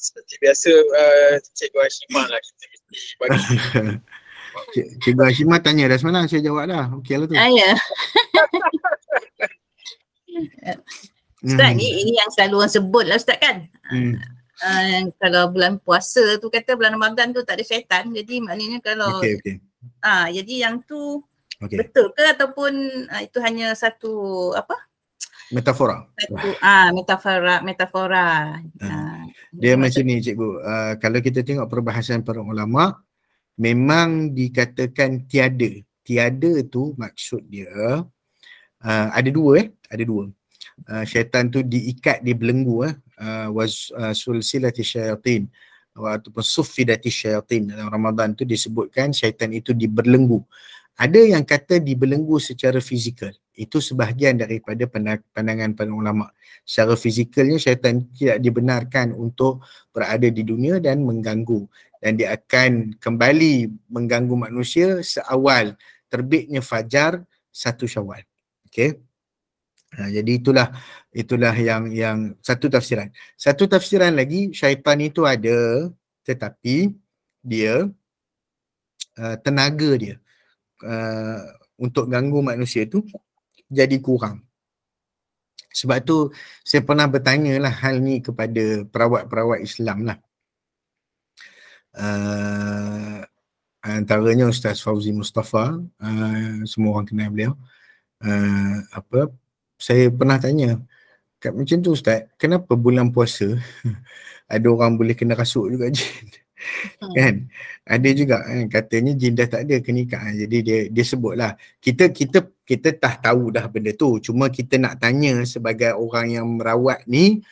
Seperti biasa, Cikgu Hashimah lah kita mesti bagi. Cikgu Hashimah tanya dah semalam, saya jawab dah. Okeylah tu. Ya. Ustaz, ini yang selalu orang sebut lah Ustaz kan. Kalau bulan puasa tu kata bulan Ramadan tu tak ada syaitan, jadi maknanya kalau Okey. jadi yang tu Okey. betul ke ataupun itu hanya satu apa? Metafora. Satu metafora. Dia macam ni cikgu, kalau kita tengok perbahasan para ulama, memang dikatakan tiada. Tiada tu maksud dia ada dua. Syaitan tu diikat, dibelenggu sulsilati syayatin ataupun suffidati syayatin. Dalam Ramadan tu disebutkan syaitan itu dibelenggu. Ada yang kata dibelenggu secara fizikal. Itu sebahagian daripada pandangan para ulama. Secara fizikalnya syaitan tidak dibenarkan untuk berada di dunia dan mengganggu, dan dia akan kembali mengganggu manusia seawal terbitnya fajar 1 Syawal. Okey. Jadi itulah yang satu tafsiran. Satu tafsiran lagi, syaitan itu ada, tetapi dia tenaga dia untuk ganggu manusia tu jadi kurang. Sebab tu saya pernah bertanya lah hal ni kepada perawat-perawat Islam lah. Antaranya Ustaz Fauzi Mustafa, semua orang kenal beliau. Saya pernah tanya, macam tu Ustaz, kenapa bulan puasa ada orang boleh kena rasuk juga jin? Kan? Ada juga katanya jin dah tak ada kenikaan. Jadi dia sebutlah, kita dah tahu dah benda tu, cuma kita nak tanya sebagai orang yang merawat ni,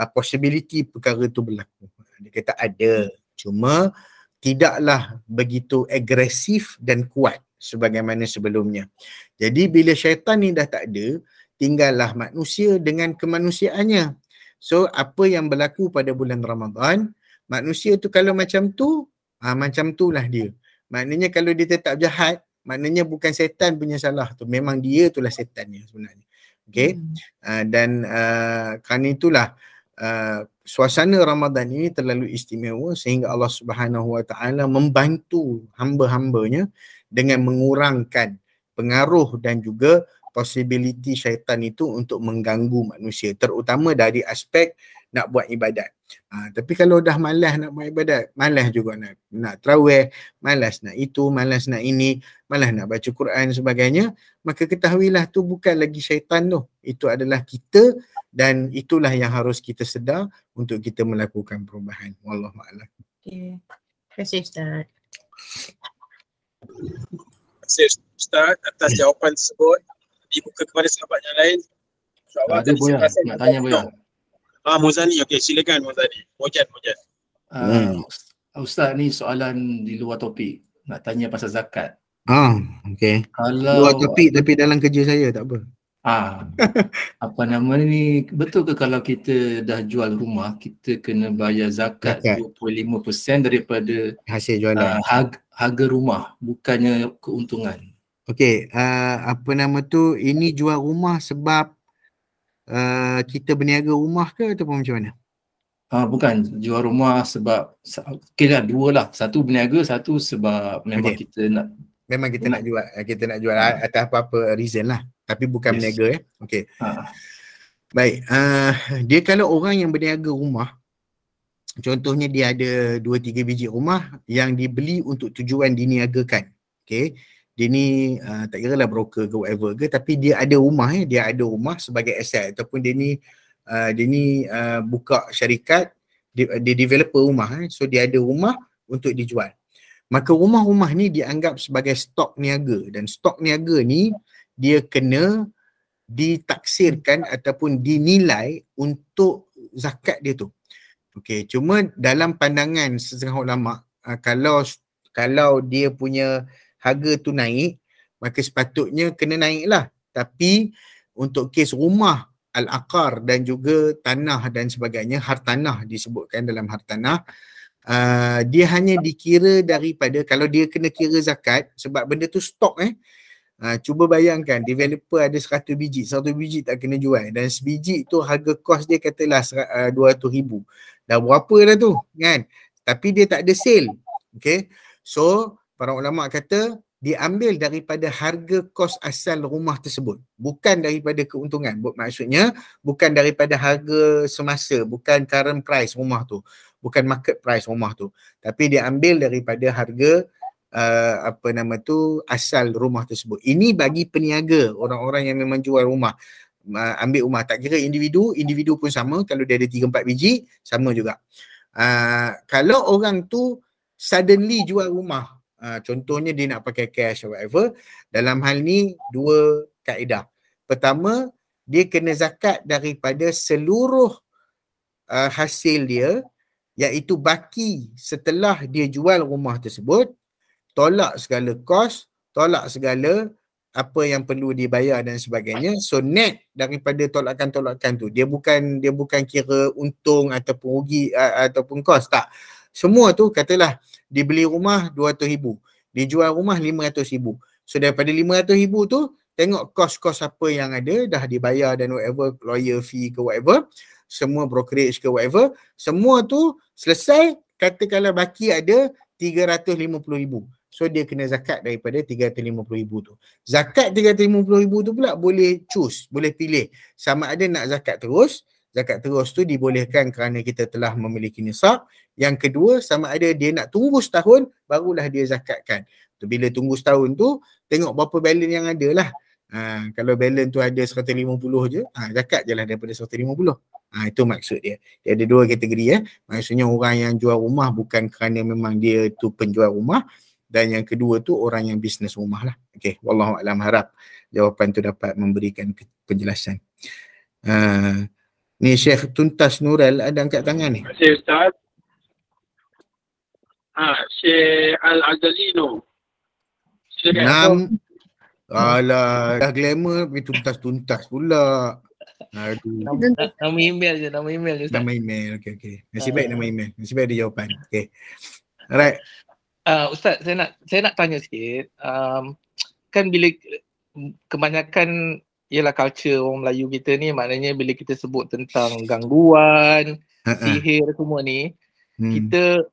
possibility perkara tu berlaku. Dia kata ada, cuma tidaklah begitu agresif dan kuat sebagaimana sebelumnya. Jadi bila syaitan ni dah tak ada, tinggallah manusia dengan kemanusiaannya. So apa yang berlaku pada bulan Ramadan, manusia tu kalau macam tu, macam tu lah dia. Maknanya kalau dia tetap jahat, maknanya bukan setan punya salah tu, memang dia itulah setannya sebenarnya. Okay. Dan kerana itulah suasana Ramadan ini terlalu istimewa sehingga Allah Subhanahu Wa Taala membantu hamba-hambanya dengan mengurangkan pengaruh dan juga possibility syaitan itu untuk mengganggu manusia, terutama dari aspek nak buat ibadat. Tapi kalau dah malas nak buat ibadat, malas juga nak tarawih, malas nak itu, malas nak ini, malas nak baca Quran sebagainya, maka ketahuilah tu bukan lagi syaitan tu, itu adalah kita, dan itulah yang harus kita sedar untuk kita melakukan perubahan. Wallahu a'lam. Okay. Terima kasih Ustaz. Terima kasih Ustaz atas jawapan tersebut. Dibuka kepada sahabat yang lain. Ada Boyan, nak tanya Boyan. Muzani, okey, silakan Muzani. Mojan. Ustaz, ni soalan di luar topik. Nak tanya pasal zakat. Okey. Kalau luar topik tapi dalam kerja saya tak apa. Apa nama ni, betul ke kalau kita dah jual rumah, kita kena bayar zakat 25% daripada hasil jualan, harga rumah, bukannya keuntungan? Okey, apa nama tu, ini jual rumah sebab kita berniaga rumah ke ataupun macam mana? Bukan, jual rumah sebab kira dua lah, satu berniaga, satu sebab memang kita nak nak jual atas apa-apa reason lah, tapi bukan berniaga. Okey. Baik, dia kalau orang yang berniaga rumah, contohnya dia ada 2-3 biji rumah yang dibeli untuk tujuan diniagakan. Okey. Dia ni tak kira lah broker ke whatever ke, tapi dia ada rumah dia ada rumah sebagai aset, ataupun dia ni buka syarikat, dia developer rumah, so dia ada rumah untuk dijual. Maka rumah-rumah ni dianggap sebagai stok niaga, dan stok niaga ni dia kena ditaksirkan ataupun dinilai untuk zakat dia tu. Okey, cuma dalam pandangan setengah ulama, kalau dia punya harga tu naik, maka sepatutnya kena naik lah. Tapi untuk kes rumah, al-aqar dan juga tanah dan sebagainya, hartanah disebutkan dalam hartanah, dia hanya dikira daripada, kalau dia kena kira zakat, sebab benda tu stok cuba bayangkan, developer ada 100 biji tak kena jual, dan sebiji tu harga kos dia katalah 200,000. Dah berapa dah tu kan? Tapi dia tak ada sale. Okay, so para ulama kata diambil daripada harga kos asal rumah tersebut, bukan daripada keuntungan. Maksudnya bukan daripada harga semasa, bukan current price rumah tu, bukan market price rumah tu, tapi diambil daripada harga asal rumah tersebut. Ini bagi peniaga, orang-orang yang memang jual rumah, ambil rumah, tak kira individu pun sama. Kalau dia ada 3-4 biji sama juga. Kalau orang tu suddenly jual rumah, contohnya dia nak pakai cash or whatever, dalam hal ni dua kaedah. Pertama, dia kena zakat daripada seluruh hasil dia, iaitu baki setelah dia jual rumah tersebut, tolak segala kos, tolak segala apa yang perlu dibayar dan sebagainya. So net daripada tolakan-tolakan tu, dia bukan kira untung ataupun rugi ataupun kos, tak. Semua tu katalah dibeli rumah 200,000, dijual rumah 500,000. So daripada 500,000 tu, tengok kos-kos apa yang ada dah dibayar dan whatever, lawyer fee ke whatever, semua brokerage ke whatever, semua tu selesai, katakanlah baki ada 350,000. So dia kena zakat daripada 350,000 tu. Zakat 350,000 tu pula boleh choose, boleh pilih sama ada nak zakat terus. Zakat terus tu dibolehkan kerana kita telah memiliki nisab. Yang kedua, sama ada dia nak tunggu setahun barulah dia zakatkan. So, bila tunggu setahun tu, tengok berapa balance yang ada lah. Kalau balance tu ada 150 je, zakat je lah daripada 150. Itu maksud dia. Dia ada dua kategori. Maksudnya orang yang jual rumah bukan kerana memang dia tu penjual rumah, dan yang kedua tu orang yang bisnes rumah lah. Okay, wallahualam, harap jawapan tu dapat memberikan penjelasan. Ni Syekh Tuntas Nurul ada angkat tangan ni. Terima kasih Ustaz. Syekh Al-Azalino. Alah, dah glamour tapi tuntas pula. Aduh. Nama email je Ustaz. Nama email, okey. Nasib baik nama email. Nasib baik ada jawapan. Okey. Alright. Ustaz, saya nak tanya sikit. Kan bila kebanyakan ialah culture orang Melayu kita ni, maknanya bila kita sebut tentang gangguan, sihir semua ni, kita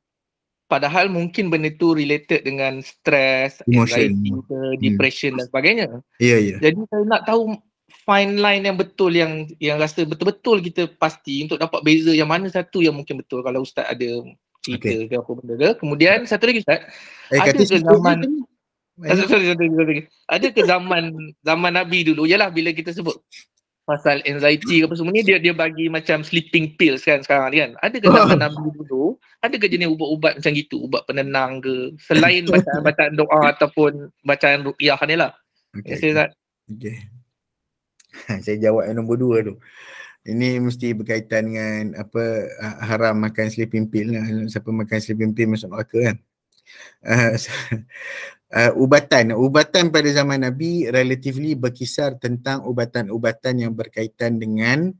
padahal mungkin benda tu related dengan stress, anxiety, depression dan sebagainya. Ya. Jadi saya nak tahu fine line yang betul, yang rasa betul-betul kita pasti untuk dapat beza yang mana satu yang mungkin betul. Kalau Ustaz ada cerita ke apa benda ke. Kemudian satu lagi Ustaz, ada ke zaman ada ke zaman Nabi dulu, yalah bila kita sebut pasal anxiety ke apa semua ni, dia bagi macam sleeping pills kan sekarang ni kan. Ada ke zaman Nabi dulu, ada ke jenis ubat-ubat macam gitu, ubat penenang ke, selain bacaan doa ataupun bacaan ruqyah ni lah. Okay. Saya jawab yang nombor 2 tu. Ini mesti berkaitan dengan apa, haram makan sleeping pill lah. Siapa makan sleeping pill masuk neraka kan. Ubatan pada zaman Nabi relatively berkisar tentang ubatan-ubatan yang berkaitan dengan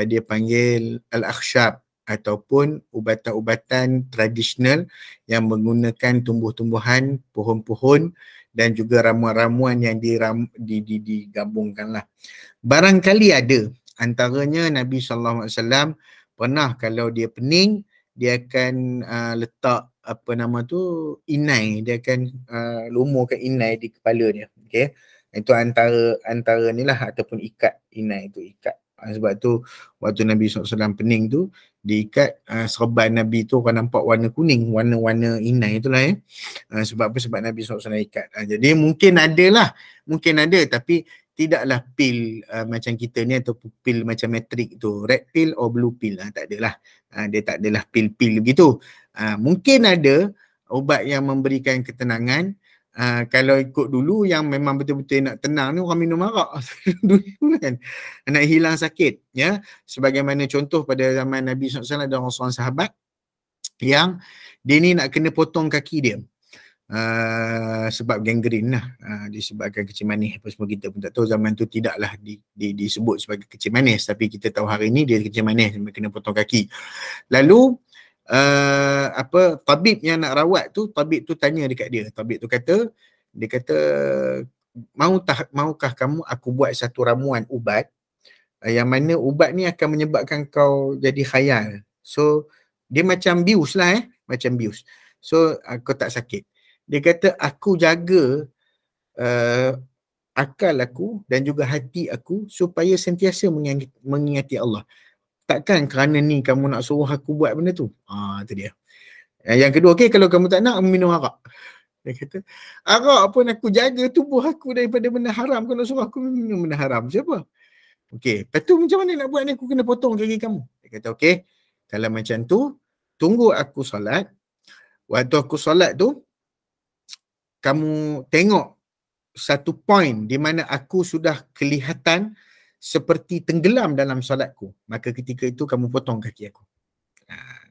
dia panggil al-akhshab, ataupun ubatan-ubatan tradisional yang menggunakan tumbuh-tumbuhan, pohon-pohon dan juga ramuan-ramuan yang digabungkan lah. Barangkali ada, antaranya Nabi SAW pernah kalau dia pening, dia akan letak inai, dia akan lumurkan inai di kepala dia. Okay? Itu antara ni lah, ataupun ikat inai tu, ikat. Sebab tu waktu Nabi SAW pening tu, diikat serban Nabi tu orang nampak warna kuning, warna-warna inai tu lah. Sebab apa? Sebab Nabi SAW ikat. Jadi mungkin ada, tapi tidaklah pil macam kita ni ataupun pil macam matrik tu, red pill or blue pill, tak adalah. Dia tak adalah pil-pil begitu. Mungkin ada ubat yang memberikan ketenangan. Kalau ikut dulu yang memang betul-betul nak tenang ni, orang minum arak dulu kan, nak hilang sakit ya. Sebagaimana contoh pada zaman Nabi SAW ada seorang sahabat yang dia ni nak kena potong kaki dia. Sebab gangren lah, disebabkan kencing manis apa semua. Kita pun tak tahu zaman tu tidaklah disebut sebagai kencing manis, tapi kita tahu hari ni dia kencing manis, dia kena potong kaki. Lalu tabib yang nak rawat tu, tabib tu tanya dekat dia. Tabib tu kata, maukah kamu aku buat satu ramuan ubat yang mana ubat ni akan menyebabkan kau jadi khayal. So dia macam bius lah, macam bius. So kau tak sakit. Dia kata aku jaga akal aku dan juga hati aku supaya sentiasa mengingati Allah. Takkan kerana ni kamu nak suruh aku buat benda tu? Itu dia. Yang kedua, okey, kalau kamu tak nak minum arak. Dia kata, arak pun aku jaga tubuh aku daripada benda haram. Kau nak suruh aku minum benda haram. Siapa? Okey, lepas tu macam mana nak buat ni? Aku kena potong kaki kamu. Dia kata, okey, kalau macam tu, tunggu aku solat. Waktu aku solat tu, kamu tengok satu point di mana aku sudah kelihatan seperti tenggelam dalam solatku. Maka ketika itu kamu potong kaki aku.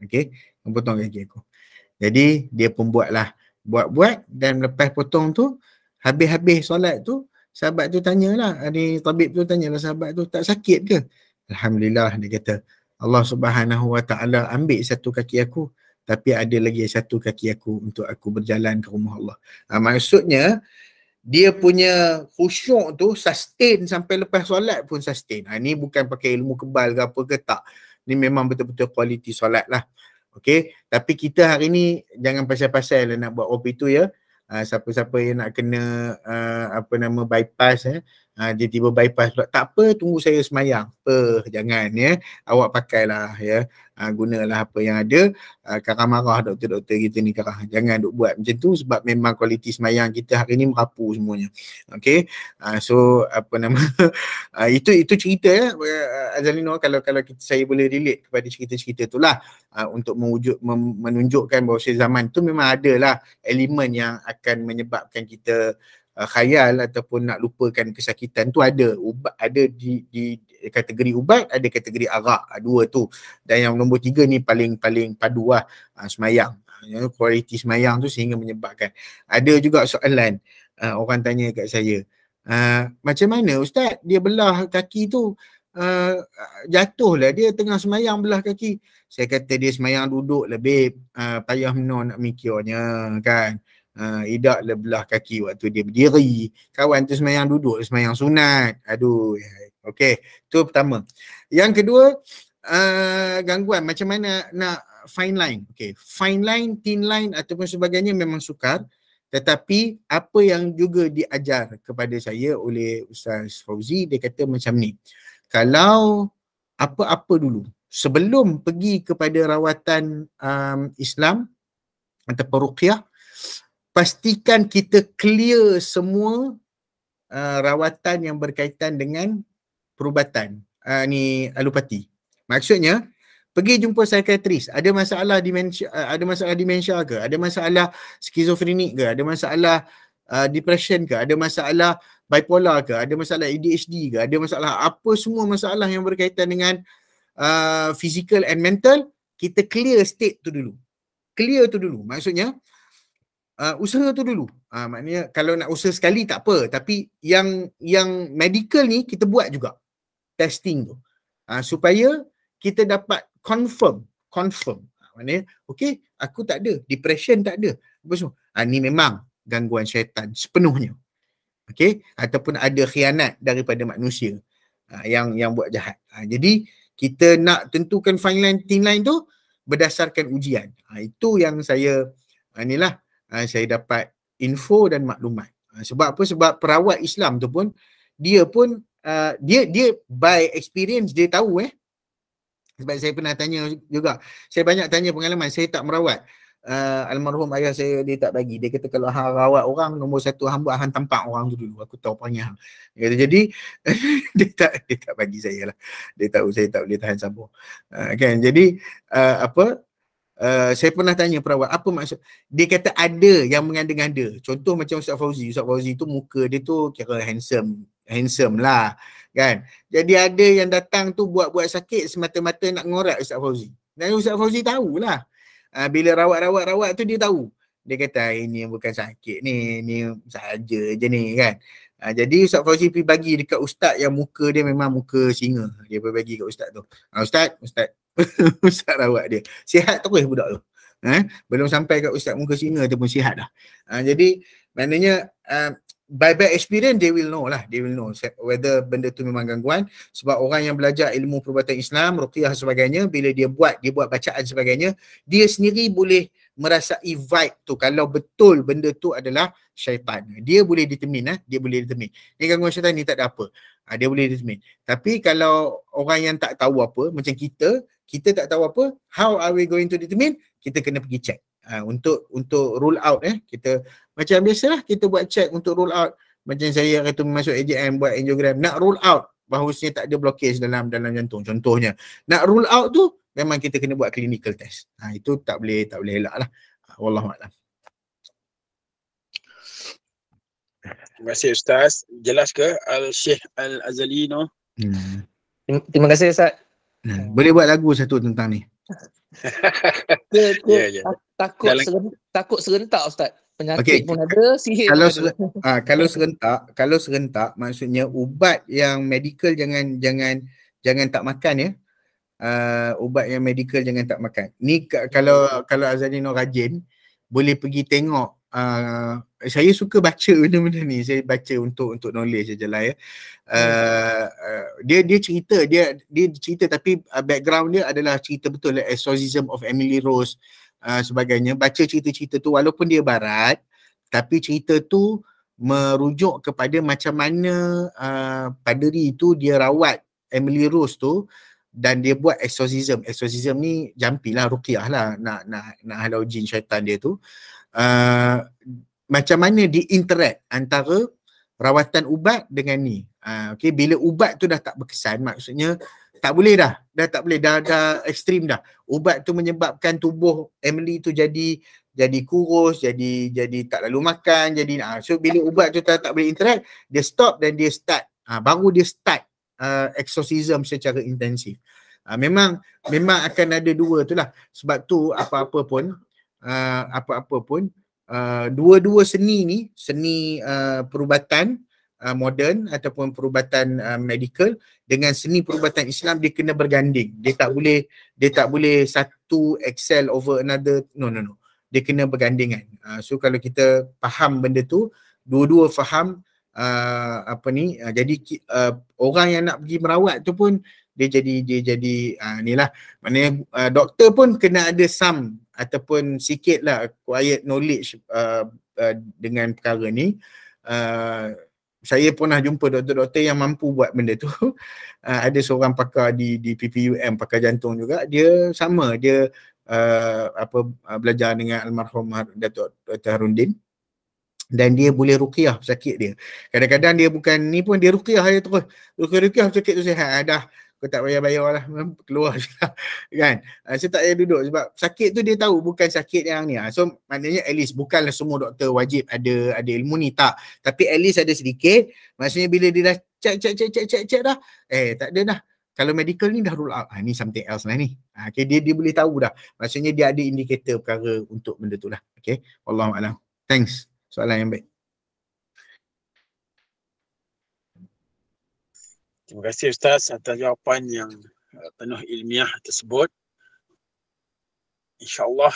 Okey, kamu potong kaki aku. Jadi dia pun buat dan lepas potong tu, habis-habis solat tu, sahabat tu tanyalah, tabib tu tanyalah sahabat tu, tak sakit ke? Alhamdulillah, dia kata, Allah Subhanahu Wa Taala ambil satu kaki aku, tapi ada lagi satu kaki aku untuk aku berjalan ke rumah Allah. Maksudnya dia punya khusyuk tu sustain sampai lepas solat pun sustain. Ni bukan pakai ilmu kebal ke apa ke, tak. Ni memang betul-betul kualiti solat lah. Okey, tapi kita hari ni jangan pasal-pasal nak buat OP tu ya. Siapa-siapa yang nak kena bypass dia tiba bypass pula. Tak apa, tunggu saya semayang. Jangan ya. Awak pakailah ya. Gunalah apa yang ada. Karang marah doktor-doktor kita ni karang. Jangan duk buat macam tu sebab memang kualiti semayang kita hari ni merapu semuanya. Okey. So itu cerita ya Azalino, kalau saya boleh relate kepada cerita-cerita tu lah untuk menunjukkan bahawa zaman tu memang ada lah elemen yang akan menyebabkan kita khayal ataupun nak lupakan kesakitan tu ada. Ada di kategori ubat, ada kategori arak, dua tu. Dan yang nombor 3 ni paling padu lah, semayang. Kualiti semayang tu sehingga menyebabkan. Ada juga soalan orang tanya kat saya, macam mana Ustaz dia belah kaki tu, jatuhlah dia tengah semayang belah kaki. Saya kata dia semayang duduk lebih payah menor nak mikirnya kan. Idaklah belah kaki waktu dia berdiri. Kawan tu semayang duduk, semayang sunat. Aduh. Okey, tu pertama. Yang kedua, gangguan macam mana nak fine line. Okey, fine line, thin line ataupun sebagainya memang sukar. Tetapi apa yang juga diajar kepada saya oleh Ustaz Fauzi, dia kata macam ni. Kalau apa-apa dulu, sebelum pergi kepada rawatan Islam ataupun ruqyah, pastikan kita clear semua rawatan yang berkaitan dengan perubatan ni alopati. Maksudnya pergi jumpa psikiatris, ada masalah demensia ke, ada masalah skizofrenik ke, ada masalah depression ke, ada masalah bipolar ke, ada masalah ADHD ke, ada masalah apa, semua masalah yang berkaitan dengan physical and mental, kita clear state tu dulu. Clear tu dulu. Maksudnya usaha tu dulu. Maknanya kalau nak usaha sekali tak apa, tapi yang medical ni kita buat juga testing tu. Supaya kita dapat confirm. Maknanya okey, aku tak ada, depression tak ada. Apa semua. Ni memang gangguan syaitan sepenuhnya. Okey, ataupun ada khianat daripada manusia yang buat jahat. Jadi kita nak tentukan fine line, thin line tu berdasarkan ujian. Itu yang saya saya dapat info dan maklumat. Sebab apa? Sebab perawat Islam tu pun dia by experience dia tahu sebab saya pernah tanya juga. Saya banyak tanya pengalaman. Saya tak merawat. Almarhum ayah saya dia tak bagi. Dia kata kalau hang rawat orang, nombor satu hang buat hang tampak orang tu dulu. Aku tahu perangai hang. Dia kata jadi dia tak bagi saya lah. Dia tahu saya tak boleh tahan sabar. Kan? Jadi saya pernah tanya perawat, apa maksud? Dia kata ada yang mengada-ngada. Contoh macam Ustaz Fauzi. Ustaz Fauzi tu muka dia tu kira handsome lah. Kan? Jadi ada yang datang tu buat-buat sakit semata-mata nak ngorat Ustaz Fauzi. Dan Ustaz Fauzi tahulah. Bila rawat tu dia tahu. Dia kata ini bukan sakit ni saja je ni kan. Jadi Ustaz Fauzi pergi bagi dekat ustaz yang muka dia memang muka singa. Dia pergi bagi kat ustaz tu. Ustaz ustaz rawat dia. Sihat terus budak tu. Belum sampai kat ustaz muka singa tu pun sihat dah. Jadi maknanya by experience they will know whether benda tu memang gangguan. Sebab orang yang belajar ilmu perubatan Islam, ruqyah sebagainya, bila dia buat bacaan sebagainya, dia sendiri boleh merasai vibe tu kalau betul benda tu adalah syaitan. Dia boleh determine, dia boleh determine. Ni gangguan syaitan ni tak ada apa. Dia boleh determine. Tapi kalau orang yang tak tahu apa, macam kita tak tahu apa, how are we going to determine? Kita kena pergi check. Untuk rule out kita macam biasalah kita buat check untuk rule out. Macam saya kata masuk AJM buat angiogram, nak rule out bahawasanya tak ada blockage dalam jantung contohnya. Nak rule out tu memang kita kena buat clinical test. Itu tak boleh elak lah. Wallahualam. Terima kasih Ustaz. Jelas ke Al-Syekh Al-Azalino? Terima kasih Ustaz. Boleh buat lagu satu tentang ni. Ya. Takut serentak Ustaz. Penyakit pun ada, sihir kalau serentak maksudnya ubat yang medical jangan tak makan ya. Ubat yang medical jangan tak makan. Ni kalau Azalino rajin boleh pergi tengok. Saya suka baca benda-benda ni. Saya baca untuk knowledge sajalah ya. Dia cerita tapi background dia adalah cerita betul Exorcism of Emily Rose sebagainya. Baca cerita-cerita tu walaupun dia barat tapi cerita tu merujuk kepada macam mana paderi tu dia rawat Emily Rose tu dan dia buat exorcism. Exorcism ni jampi lah, ruqyah lah, nak halau jin syaitan dia tu. Macam mana dia interact antara rawatan ubat dengan ni. Okay, bila ubat tu dah tak berkesan, maksudnya tak boleh dah ekstrim dah. Ubat tu menyebabkan tubuh Emily tu jadi kurus, jadi tak lalu makan, so bila ubat tu tak boleh interact, dia stop dan dia start. Baru dia start exorcism secara intensif. Memang akan ada dua tu lah. Sebab tu apa-apa pun dua-dua seni ni, seni perubatan moden ataupun perubatan medical dengan seni perubatan Islam, dia kena berganding. Dia tak boleh satu excel over another. No. Dia kena bergandingan. So kalau kita faham benda tu, dua-dua faham jadi orang yang nak pergi merawat tu pun dia jadi inilah. Maknanya doktor pun kena ada some ataupun sikit lah quiet knowledge dengan perkara ni. Saya pernah jumpa doktor-doktor yang mampu buat benda tu. Ada seorang pakar di PPUM, pakar jantung juga. Dia sama, dia belajar dengan almarhum Datuk Dr. Harundin. Dan dia boleh ruqyah sakit dia. Kadang-kadang dia bukan ni pun, dia ruqyah dia terus. Ruqyah sakit tu sihat. Dah, kau tak bayar-bayar lah, keluar je lah. Kan? Saya tak payah duduk sebab sakit tu dia tahu bukan sakit yang ni. So maknanya at least bukanlah semua doktor wajib ada ilmu ni, tak. Tapi at least ada sedikit. Maksudnya bila dia dah check dah, tak ada dah. Kalau medical ni dah rule out. Ni something else lah ni. Okay, dia boleh tahu dah. Maksudnya dia ada indikator perkara untuk benda tu lah. Okay. Wallahualam. Thanks. Soalan yang baik. Terima kasih Ustaz atas jawapan yang penuh ilmiah tersebut. InsyaAllah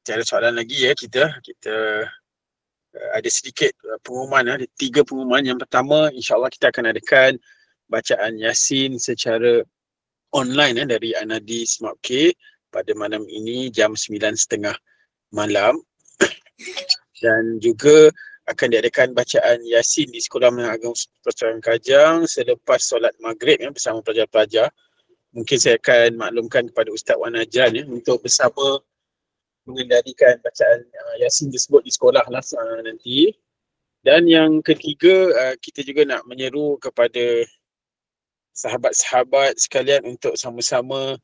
tiada soalan lagi ya kita ada sedikit pengumuman, ada 3 pengumuman. Yang pertama, insyaAllah kita akan adakan bacaan Yasin secara online dari Anadi Smart K pada malam ini jam 9.30 malam. Dan juga akan diadakan bacaan Yasin di Sekolah Menengah Agama Persatuan Kajang selepas solat maghrib bersama pelajar-pelajar. Mungkin saya akan maklumkan kepada Ustaz Wan Najran untuk bersama mengendalikan bacaan Yasin tersebut di sekolah lah nanti. Dan yang ketiga, kita juga nak menyeru kepada sahabat-sahabat sekalian untuk sama-sama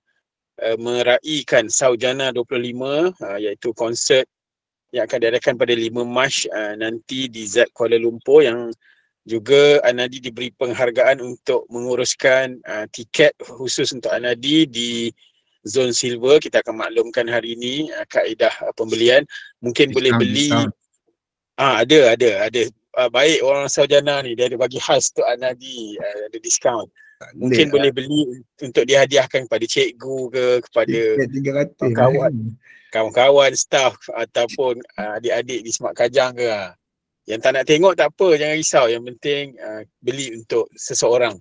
meraihkan Saujana 25 iaitu konsert yang akan diadakan pada 5 Mac nanti di ZAT Kuala Lumpur, yang juga Anadi diberi penghargaan untuk menguruskan tiket khusus untuk Anadi di Zone Silver. Kita akan maklumkan hari ini kaedah pembelian. Mungkin boleh beli. Ada. Baik orang Saujana ni, dia ada bagi khas untuk Anadi, ada diskaun. Mungkin boleh beli untuk dihadiahkan kepada cikgu ke, kepada kawan-kawan, staff ataupun adik-adik di Smart Kajang ke. Yang tak nak tengok tak apa, jangan risau. Yang penting beli untuk seseorang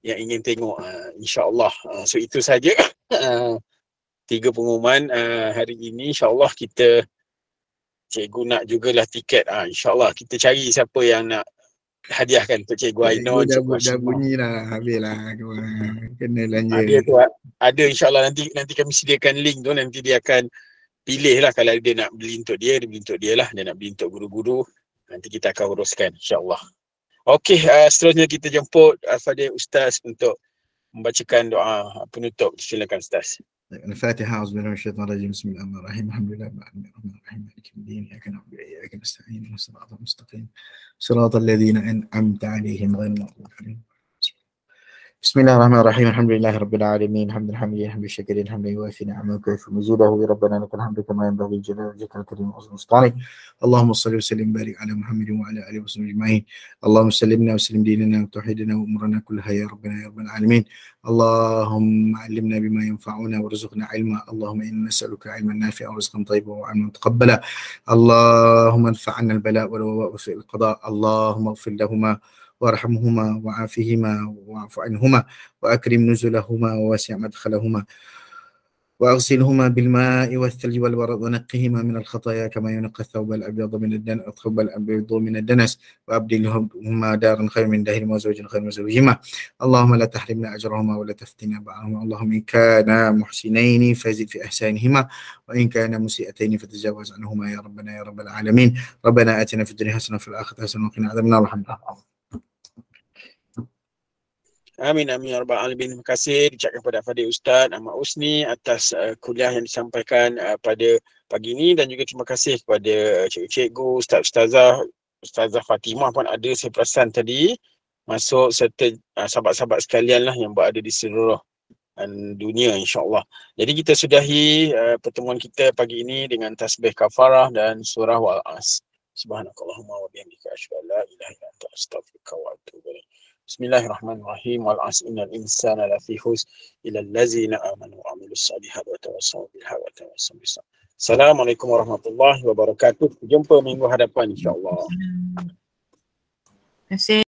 yang ingin tengok, insya-Allah. So itu saja. 3 pengumuman hari ini. InsyaAllah kita cikgu nak jugalah tiket. InsyaAllah kita cari siapa yang nak hadiahkan untuk Cikgu Ainon, Cikgu Dah bunyi dah, habis lah. Kena belanja. Ada tu, ada insyaAllah nanti kami sediakan link tu, nanti dia akan pilih lah kalau dia nak beli untuk dia beli untuk dia lah. Dia nak beli untuk guru-guru, nanti kita akan uruskan insyaAllah. Okey, seterusnya kita jemput Al-Fadhil Ustaz untuk membacakan doa penutup. Silakan Ustaz. الفاتحة. أعوذ بالله من الشيطان الرجيم. بسم الله الرحمن الرحيم. الحمد لله رب العالمين الرحمن الرحيم مالك يوم الدين إياك نعبد وإياك نستعين اهدنا الصراط المستقيم صراط الذين أنعمت عليهم غير المغضوب عليهم. بسم الله الرحمن الرحيم. الحمد لله رب العالمين حمد الحميد حمد الشاكرين حمدا يوافي نعمه ويكافئ مزيده. ربنا لك الحمد كما ينبغي لجلال وجهك الكريم وعظيم سلطانك. اللهم صل وسلم وبارك على محمد وعلى اله وصحبه اجمعين. اللهم سلمنا وسلم ديننا وتوحيدنا وامورنا كلها يا ربنا يا رب العالمين. اللهم علمنا بما ينفعنا وارزقنا علما. اللهم انا نسالك علما نافعا ورزقا طيبا وعلما متقبلا. اللهم ادفع عنا البلاء والوباء وسوء القضاء. اللهم اغفر لهما وارحمهما وعافهما واعف عنهما وأكرم نزلهما ووسع مدخلهما وأغسلهما بالماء والثلج والبرد ونقهما من الخطايا كما ينقى الثوب الأبيض من الدنس وأبدلهما دارا خير من دارهما وزوجا خير من زوجهما. اللهم لا تحرمنا أجرهما ولا تفتنا بعضهما. اللهم إن كانا محسنين فزد في إحسانهما وإن كانا مسيئتين فتجاوز عنهما يا ربنا يا رب العالمين. ربنا آتنا في الدنيا حسنة وفي الآخرة حسنة وقنا عذاب النار. الحمد لله. Amin amin ya rabbal alamin. Terima kasih diucapkan kepada Fadhil Ustaz Ahmad Husni atas kuliah yang disampaikan pada pagi ini, dan juga terima kasih kepada cikgu-cikgu, Ustazah Fatimah pun ada, saya perasan tadi masuk, serta sahabat-sahabat sekalian lah yang berada di seluruh dunia insya-Allah. Jadi kita sudahi pertemuan kita pagi ini dengan tasbih kafarah dan surah Wal-As. Subhanakallahumma wa bihamdika asyhadu an la ilaha illa anta astaghfiruka wa atubu ilaik. Bismillahirrahmanirrahim. Wal 'asri innal insana lafi khusr illa allazina amanu wa 'amilus solihati wa tawassaw bil haqqi wa tawassaw bis sabr. Assalamualaikum warahmatullahi wabarakatuh. Jumpa minggu hadapan insya-Allah. Terima kasih.